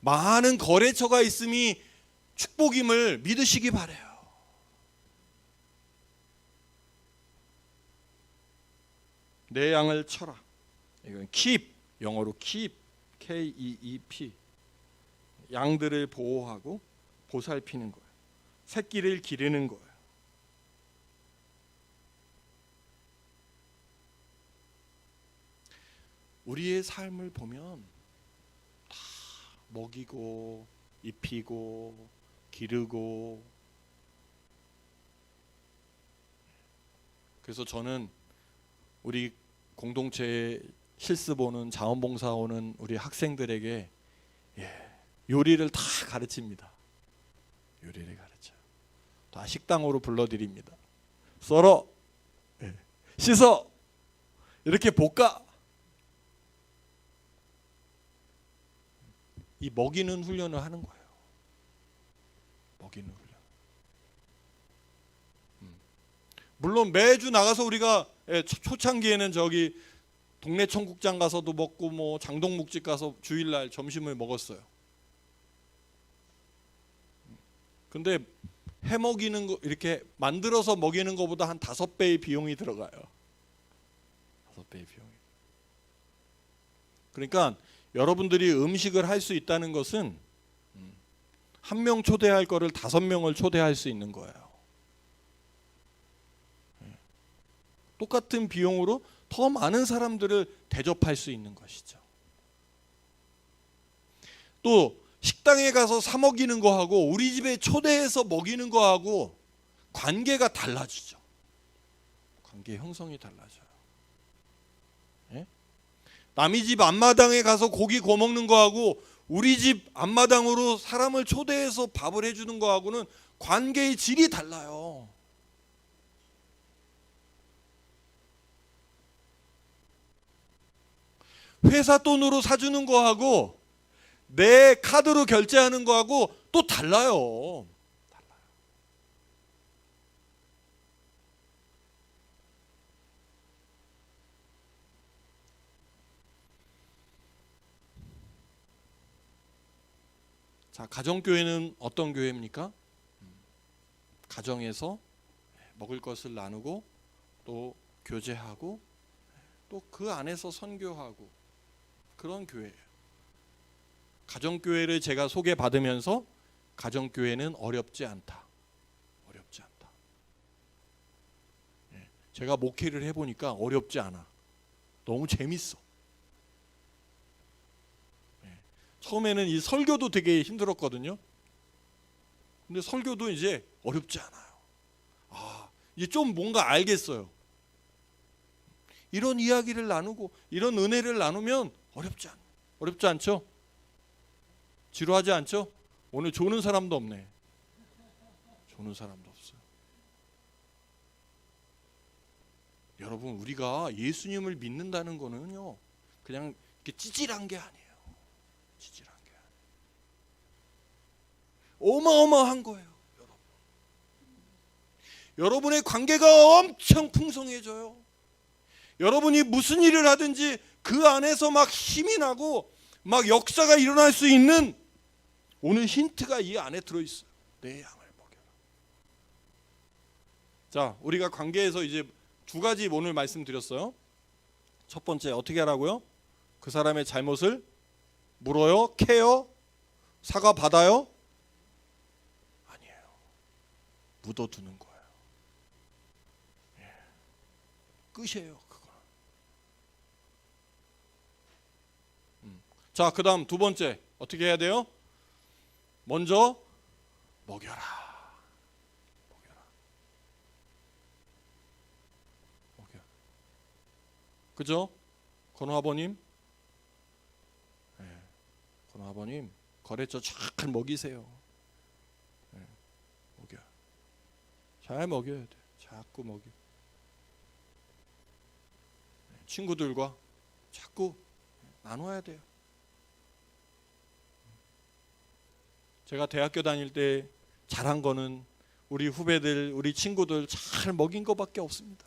많은 거래처가 있음이 축복임을 믿으시기 바라요. 내 양을 쳐라. 이건 keep, 영어로 keep, K-E-E-P. 양들을 보호하고 보살피는 거예요. 새끼를 기르는 거예요. 우리의 삶을 보면 다 먹이고 입히고 기르고. 그래서 저는 우리 공동체에 실습 오는, 자원봉사 오는 우리 학생들에게 요리를 다 가르칩니다. 요리를 가르쳐요. 다 식당으로 불러드립니다. 썰어, 씻어, 이렇게 볶아. 이 먹이는 훈련을 하는 거예요. 먹이는 훈련. 물론 매주 나가서 우리가 초창기에는 저기 동네 청국장 가서도 먹고 뭐 장동묵집 가서 주일날 점심을 먹었어요. 근데 해 먹이는 거, 이렇게 만들어서 먹이는 것보다 한 5배의 비용이 들어가요. 5배의 비용이. 그러니까 여러분들이 음식을 할 수 있다는 것은 한 명 초대할 거를 5명을 초대할 수 있는 거예요. 똑같은 비용으로 더 많은 사람들을 대접할 수 있는 것이죠. 또 식당에 가서 사 먹이는 거하고 우리 집에 초대해서 먹이는 거하고 관계가 달라지죠. 관계 형성이 달라져요. 남의 집 앞마당에 가서 고기 구워 먹는 거하고 우리 집 앞마당으로 사람을 초대해서 밥을 해주는 거하고는 관계의 질이 달라요. 회사 돈으로 사주는 거하고 내 카드로 결제하는 거하고 또 달라요. 자, 가정교회는 어떤 교회입니까? 가정에서 먹을 것을 나누고 또 교제하고 또 그 안에서 선교하고 그런 교회예요. 가정교회를 제가 소개받으면서 가정교회는 어렵지 않다. 어렵지 않다. 제가 목회를 해보니까 어렵지 않아. 너무 재밌어. 처음에는 이 설교도 되게 힘들었거든요. 근데 설교도 이제 어렵지 않아요. 이제 좀 뭔가 알겠어요. 이런 이야기를 나누고 이런 은혜를 나누면 어렵지 않죠? 지루하지 않죠? 오늘 조는 사람도 없네. 조는 사람도 없어요. 여러분, 우리가 예수님을 믿는다는 거는요, 그냥 이렇게 찌질한 게 아니에요. 찌질한 게 아니에요. 어마어마한 거예요, 여러분. 여러분의 관계가 엄청 풍성해져요. 여러분이 무슨 일을 하든지 그 안에서 막 힘이 나고 막 역사가 일어날 수 있는 오늘 힌트가 이 안에 들어있어요. 내 양을 먹여라. 자, 우리가 관계에서 이제 두 가지 오늘 말씀드렸어요. 첫 번째, 어떻게 하라고요? 그 사람의 잘못을 물어요? 캐요? 사과 받아요? 아니에요. 묻어두는 거예요. 끝이에요. 자, 그 다음 두 번째 어떻게 해야 돼요? 먼저 먹여라. 먹여. 그죠? 건호 아버님? 네. 건호 아버님 거래처 잘 먹이세요. 네. 먹여. 잘 먹여야 돼. 자꾸 먹여. 친구들과 자꾸 나눠야 돼요. 제가 대학교 다닐 때 잘한 거는 우리 후배들, 우리 친구들 잘 먹인 거밖에 없습니다.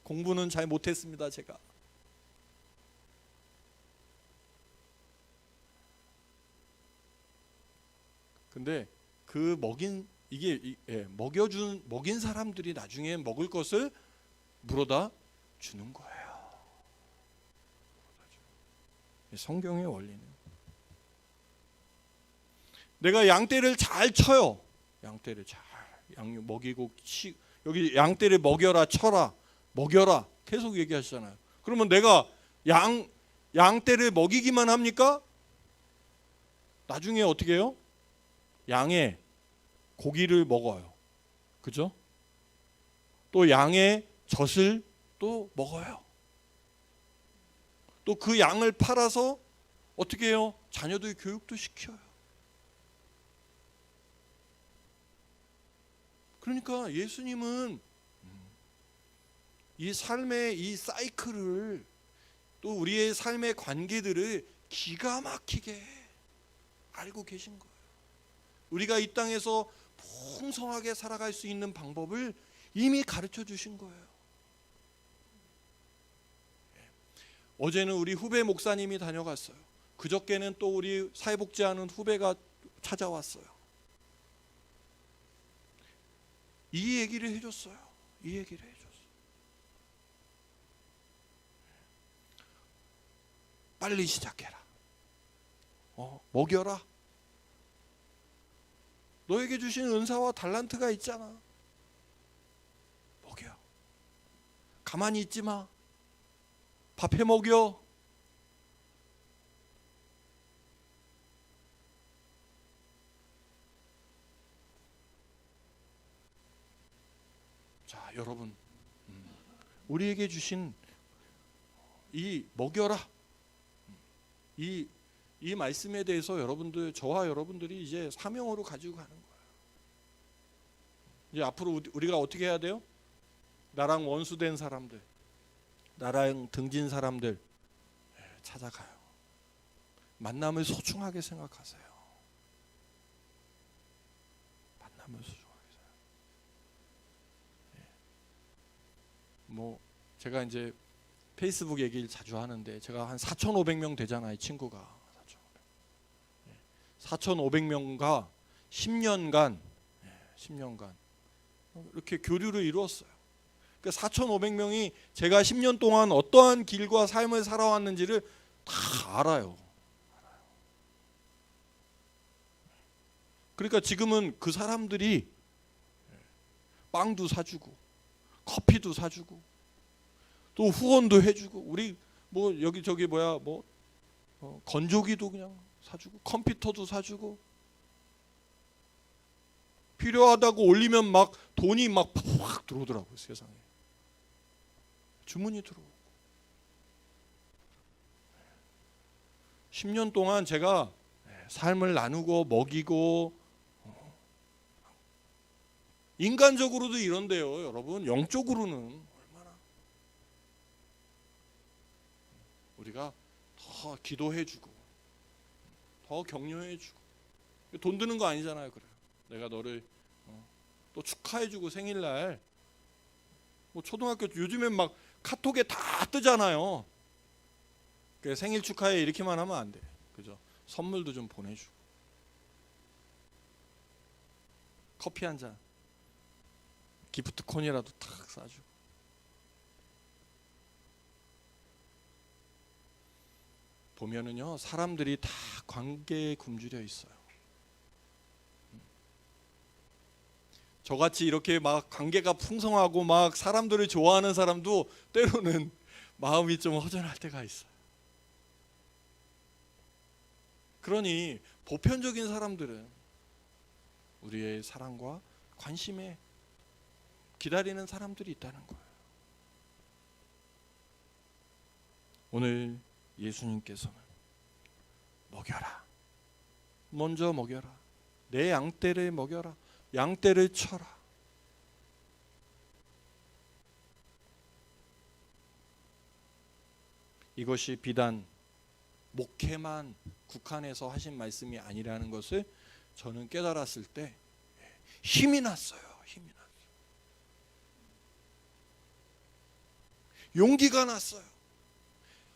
공부는 잘 못했습니다, 제가. 근데 그 먹인 먹인 사람들이 나중에 먹을 것을 물어다 주는 거예요. 성경의 원리는. 내가 양떼를 잘 쳐요. 양떼를 잘 먹이고 여기 양떼를 먹여라, 쳐라, 먹여라 계속 얘기하시잖아요. 그러면 내가 양떼를 먹이기만 합니까? 나중에 어떻게 해요? 양의 고기를 먹어요. 그죠? 또 양의 젖을 또 먹어요. 또 그 양을 팔아서 어떻게 해요? 자녀들 교육도 시켜요. 그러니까 예수님은 이 삶의 이 사이클을, 또 우리의 삶의 관계들을 기가 막히게 알고 계신 거예요. 우리가 이 땅에서 풍성하게 살아갈 수 있는 방법을 이미 가르쳐 주신 거예요. 어제는 우리 후배 목사님이 다녀갔어요. 그저께는 또 우리 사회복지하는 후배가 찾아왔어요. 이 얘기를 해줬어요. 이 얘기를 해줬어요. 빨리 시작해라. 먹여라. 너에게 주신 은사와 달란트가 있잖아. 먹여. 가만히 있지 마. 밥해 먹여. 자, 여러분, 우리에게 주신 이 먹여라, 이 말씀에 대해서 여러분들, 저와 여러분들이 이제 사명으로 가지고 가는 거예요. 이제 앞으로 우리가 어떻게 해야 돼요? 나랑 원수된 사람들, 나랑 등진 사람들 찾아가요. 만남을 소중하게 생각하세요. 만남을 소중하게 생각하세요. 제가 이제 페이스북 얘기를 자주 하는데, 제가 한 4,500명 되잖아요, 친구가. 4,500명과 10년간 이렇게 교류를 이루었어요. 그러니까 4,500명이 제가 10년 동안 어떠한 길과 삶을 살아왔는지를 다 알아요. 그러니까 지금은 그 사람들이 빵도 사주고 커피도 사주고 또 후원도 해주고, 우리 여기저기 건조기도 그냥 사주고 컴퓨터도 사주고, 필요하다고 올리면 막 돈이 막 팍 들어오더라고요. 세상에 주문이 들어오고 10년 동안 제가 삶을 나누고 먹이고 인간적으로도 이런데요, 여러분. 영적으로는 얼마나 우리가 더 기도해주고 더 격려해주고 돈 드는 거 아니잖아요. 그래요. 내가 너를 또 축하해주고 생일날 뭐 초등학교 요즘엔 막 카톡에 다 뜨잖아요. 생일 축하해 이렇게만 하면 안 돼. 그죠? 선물도 좀 보내주고 커피 한 잔 기프트콘이라도 탁 싸주고 보면은요 사람들이 다 관계에 굶주려 있어요. 저같이 이렇게 막 관계가 풍성하고 막 사람들을 좋아하는 사람도 때로는 마음이 좀 허전할 때가 있어요. 그러니 보편적인 사람들은 우리의 사랑과 관심에 기다리는 사람들이 있다는 거예요. 오늘 예수님께서는 먹여라. 먼저 먹여라. 내 양떼를 먹여라. 양떼를 쳐라. 이것이 비단 목회만 국한해서 하신 말씀이 아니라는 것을 저는 깨달았을 때 힘이 났어요. 힘이 났어요. 용기가 났어요.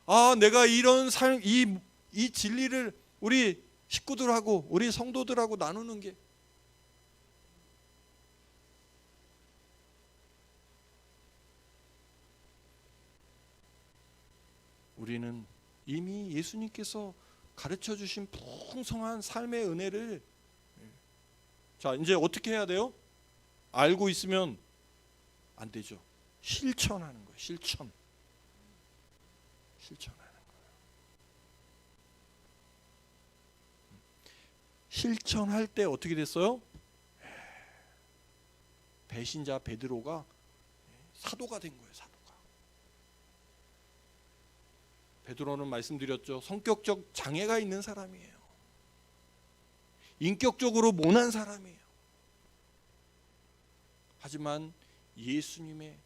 아, 내가 이런 삶, 이 진리를 우리 식구들하고 우리 성도들하고 나누는 게 우리는 이미 예수님께서 가르쳐 주신 풍성한 삶의 은혜를 자 이제 어떻게 해야 돼요? 알고 있으면 안 되죠. 실천하는 거예요. 실천하는 거예요. 실천할 때 어떻게 됐어요? 배신자 베드로가 사도가 된 거예요. 사도가. 베드로는 말씀드렸죠. 성격적 장애가 있는 사람이에요. 인격적으로 모난 사람이에요. 하지만 예수님의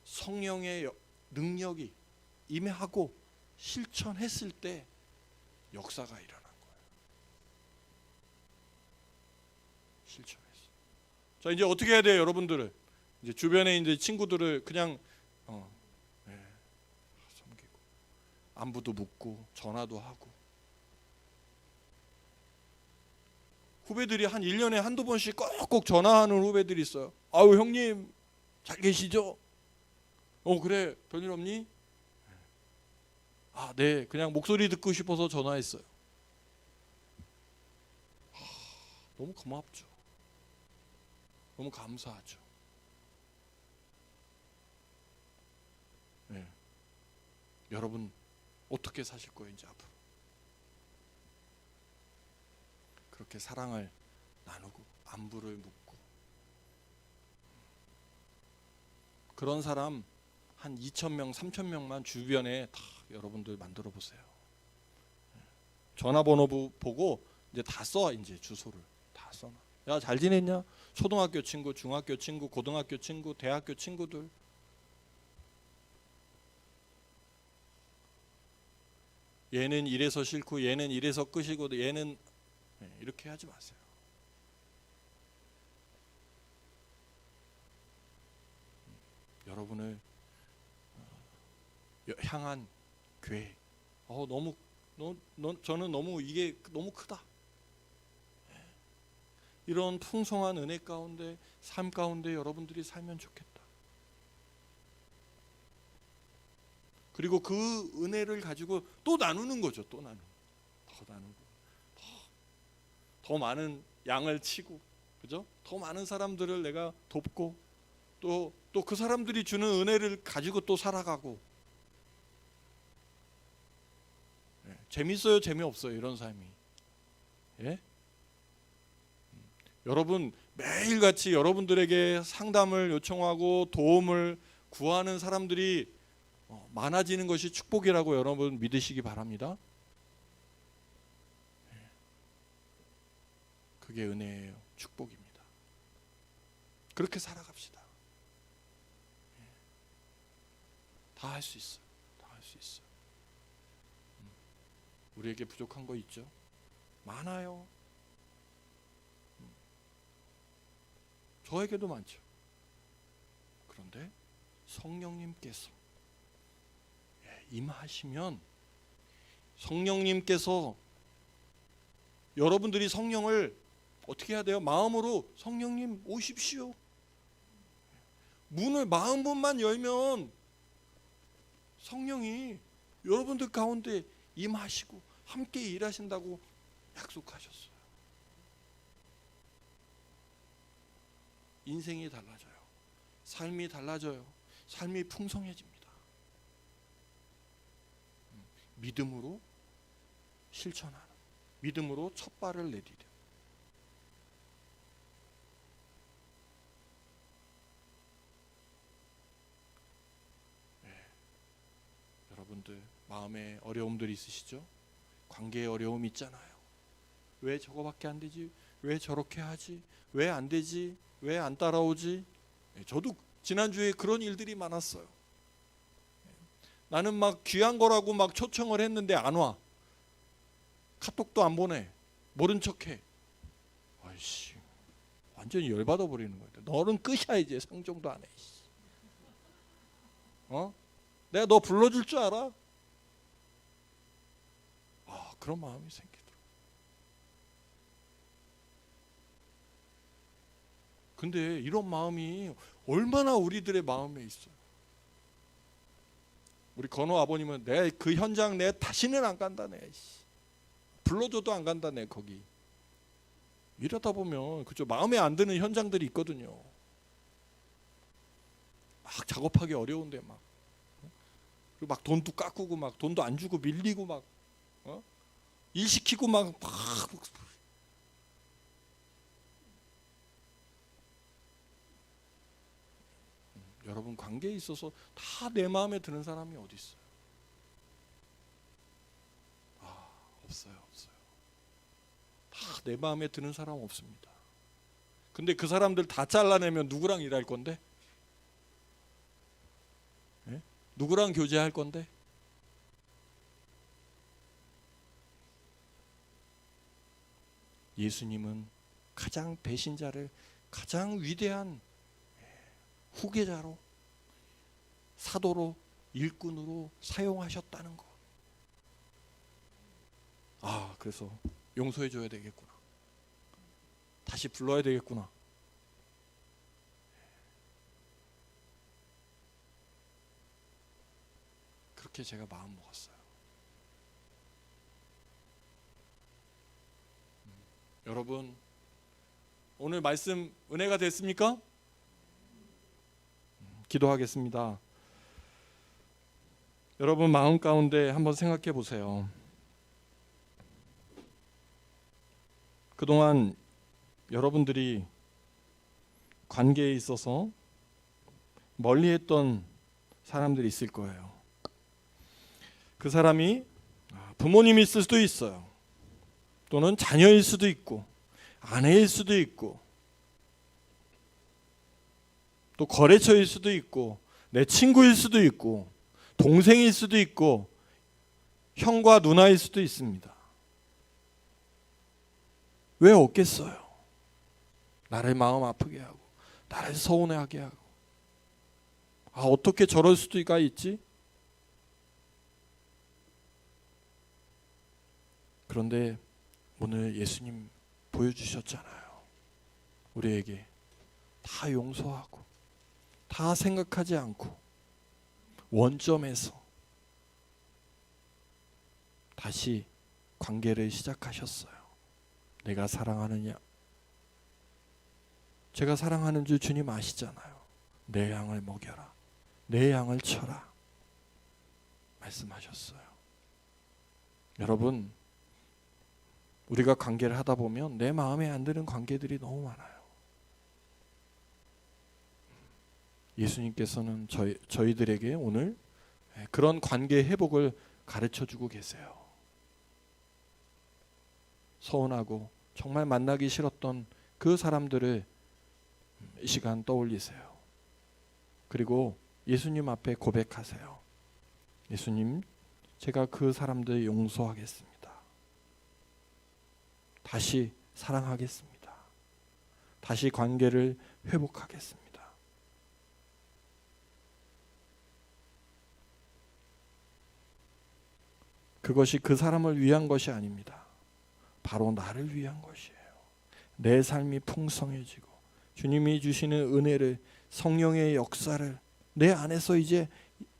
성령의 능력이 임하고 실천했을 때 역사가 일어난 거예요. 실천했어요. 자, 이제 어떻게 해야 돼요, 여러분들은? 이제 주변에 이제 친구들을 그냥 섬기고 안부도 묻고 전화도 하고 후배들이 한 1년에 한두 번씩 꼭꼭 전화하는 후배들이 있어요. 아유 형님 잘 계시죠? 그래 별일 없니? 아 네 그냥 목소리 듣고 싶어서 전화했어요. 너무 고맙죠. 너무 감사하죠. 네. 여러분 어떻게 사실 거예요 이제 앞으로? 그렇게 사랑을 나누고 안부를 묻고 그런 사람 한 2,000명, 3,000명만 주변에 다 여러분들 만들어 보세요. 전화번호 보고 이제 다 써. 이제 주소를 다 써놔. 야, 잘 지냈냐? 초등학교 친구, 중학교 친구, 고등학교 친구, 대학교 친구들. 얘는 이래서 싫고 얘는 이래서 끝이고 얘는 이렇게 하지 마세요. 여러분을 향한 계획. 저는 너무 이게 너무 크다. 이런 풍성한 은혜 가운데 삶 가운데 여러분들이 살면 좋겠다. 그리고 그 은혜를 가지고 또 나누는 거죠. 또 나누고 더 나누고 더 많은 양을 치고 그죠? 더 많은 사람들을 내가 돕고 또 그 사람들이 주는 은혜를 가지고 또 살아가고 재밌어요? 재미없어요? 이런 삶이. 예? 여러분 매일같이 여러분들에게 상담을 요청하고 도움을 구하는 사람들이 많아지는 것이 축복이라고 여러분 믿으시기 바랍니다. 그게 은혜예요. 축복입니다. 그렇게 살아갑시다. 다 할 수 있어요. 다 할 수 있어요. 우리에게 부족한 거 있죠? 많아요. 저에게도 많죠. 그런데 성령님께서 임하시면, 성령님께서 여러분들이 성령을 어떻게 해야 돼요? 마음으로 성령님 오십시오. 문을 마음문만 열면 성령이 여러분들 가운데 임하시고 함께 일하신다고 약속하셨어요. 인생이 달라져요. 삶이 달라져요. 삶이 풍성해집니다. 믿음으로 실천하는, 믿음으로 첫 발을 내디뎌. 여러분들 마음에 어려움들이 있으시죠? 관계에 어려움이 있잖아요. 왜 저거밖에 안 되지? 왜 저렇게 하지? 왜 안 되지? 왜 안 따라오지? 저도 지난주에 그런 일들이 많았어요. 나는 막 귀한 거라고 막 초청을 했는데 안 와. 카톡도 안 보내. 모른 척해. 아이씨, 완전히 열받아 버리는 거야. 너는 끝이야 이제. 상종도 안 해. 내가 너 불러줄 줄 알아? 그런 마음이 생기더라고요. 근데 이런 마음이 얼마나 우리들의 마음에 있어요. 우리 건호 아버님은 내 그 현장 내 다시는 안 간다. 내 불러줘도 안 간다. 내 거기. 이러다 보면 그죠, 마음에 안 드는 현장들이 있거든요. 막 작업하기 어려운데 막, 그리고 막 돈도 깎고 막 돈도 안 주고 밀리고 막 일 시키고 막 여러분 관계에 있어서 다 내 마음에 드는 사람이 어디 있어요? 없어요. 다 내 마음에 드는 사람 없습니다. 근데 그 사람들 다 잘라내면 누구랑 일할 건데? 네? 누구랑 교제할 건데? 예수님은 가장 배신자를 가장 위대한 후계자로, 사도로, 일꾼으로 사용하셨다는 거. 그래서 용서해 줘야 되겠구나. 다시 불러야 되겠구나. 그렇게 제가 마음 먹었어요. 여러분, 오늘 말씀 은혜가 됐습니까? 기도하겠습니다. 여러분 마음 가운데 한번 생각해 보세요. 그동안 여러분들이 관계에 있어서 멀리했던 사람들이 있을 거예요. 그 사람이 부모님일 수도 있어요. 또는 자녀일 수도 있고, 아내일 수도 있고, 또 거래처일 수도 있고, 내 친구일 수도 있고, 동생일 수도 있고, 형과 누나일 수도 있습니다. 왜 없겠어요? 나를 마음 아프게 하고, 나를 서운해하게 하고. 어떻게 저럴 수가 있지? 그런데 오늘 예수님 보여주셨잖아요. 우리에게 다 용서하고, 다 생각하지 않고, 원점에서 다시 관계를 시작하셨어요. 내가 사랑하느냐? 제가 사랑하는 줄 주님 아시잖아요. 내 양을 먹여라. 내 양을 쳐라. 말씀하셨어요. 여러분, 우리가 관계를 하다 보면 내 마음에 안 드는 관계들이 너무 많아요. 예수님께서는 저희들에게 오늘 그런 관계 회복을 가르쳐주고 계세요. 서운하고 정말 만나기 싫었던 그 사람들을 이 시간 떠올리세요. 그리고 예수님 앞에 고백하세요. 예수님, 제가 그 사람들 용서하겠습니다. 다시 사랑하겠습니다. 다시 관계를 회복하겠습니다. 그것이 그 사람을 위한 것이 아닙니다. 바로 나를 위한 것이에요. 내 삶이 풍성해지고 주님이 주시는 은혜를, 성령의 역사를 내 안에서 이제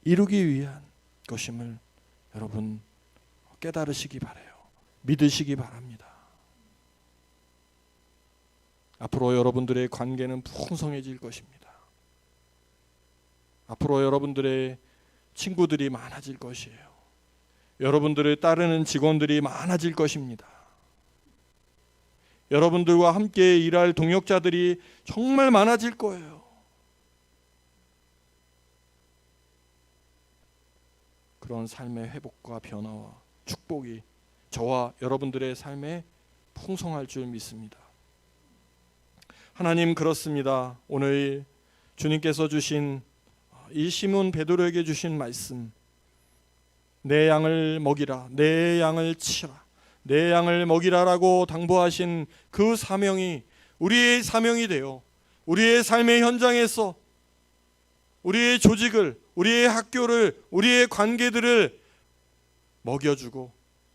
이루기 위한 것임을 여러분 깨달으시기 바라요. 믿으시기 바랍니다. 앞으로 여러분들의 관계는 풍성해질 것입니다. 앞으로 여러분들의 친구들이 많아질 것이에요. 여러분들을 따르는 직원들이 많아질 것입니다. 여러분들과 함께 일할 동역자들이 정말 많아질 거예요. 그런 삶의 회복과 변화와 축복이 저와 여러분들의 삶에 풍성할 줄 믿습니다. 하나님, 그렇습니다. 오늘 주님께서 주신 이 시몬 베드로에게 주신 말씀, 내 양을 먹이라, 내 양을 치라, 내 양을 먹이라라고 당부하신 그 사명이 우리의 사명이 되어 우리의 삶의 현장에서 우리의 조직을, 우리의 학교를, 우리의 관계들을 먹여주고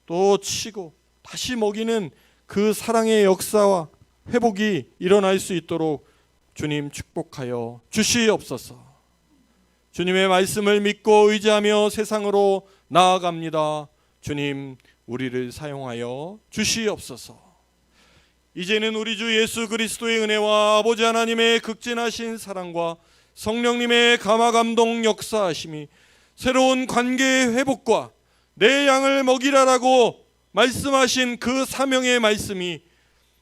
또 치고 다시 먹이는 그 사랑의 역사와 회복이 일어날 수 있도록 주님 축복하여 주시옵소서. 주님의 말씀을 믿고 의지하며 세상으로 나아갑니다. 주님, 우리를 사용하여 주시옵소서. 이제는 우리 주 예수 그리스도의 은혜와 아버지 하나님의 극진하신 사랑과 성령님의 감화감동 역사하심이 새로운 관계의 회복과 내 양을 먹이라라고 말씀하신 그 사명의 말씀이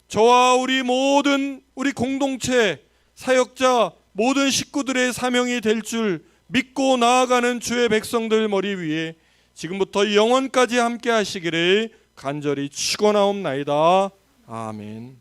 저와 우리 모든 우리 공동체 사역자 모든 식구들의 사명이 될 줄 믿고 나아가는 주의 백성들 머리 위에 지금부터 영원까지 함께 하시기를 간절히 축원하옵나이다. 아멘.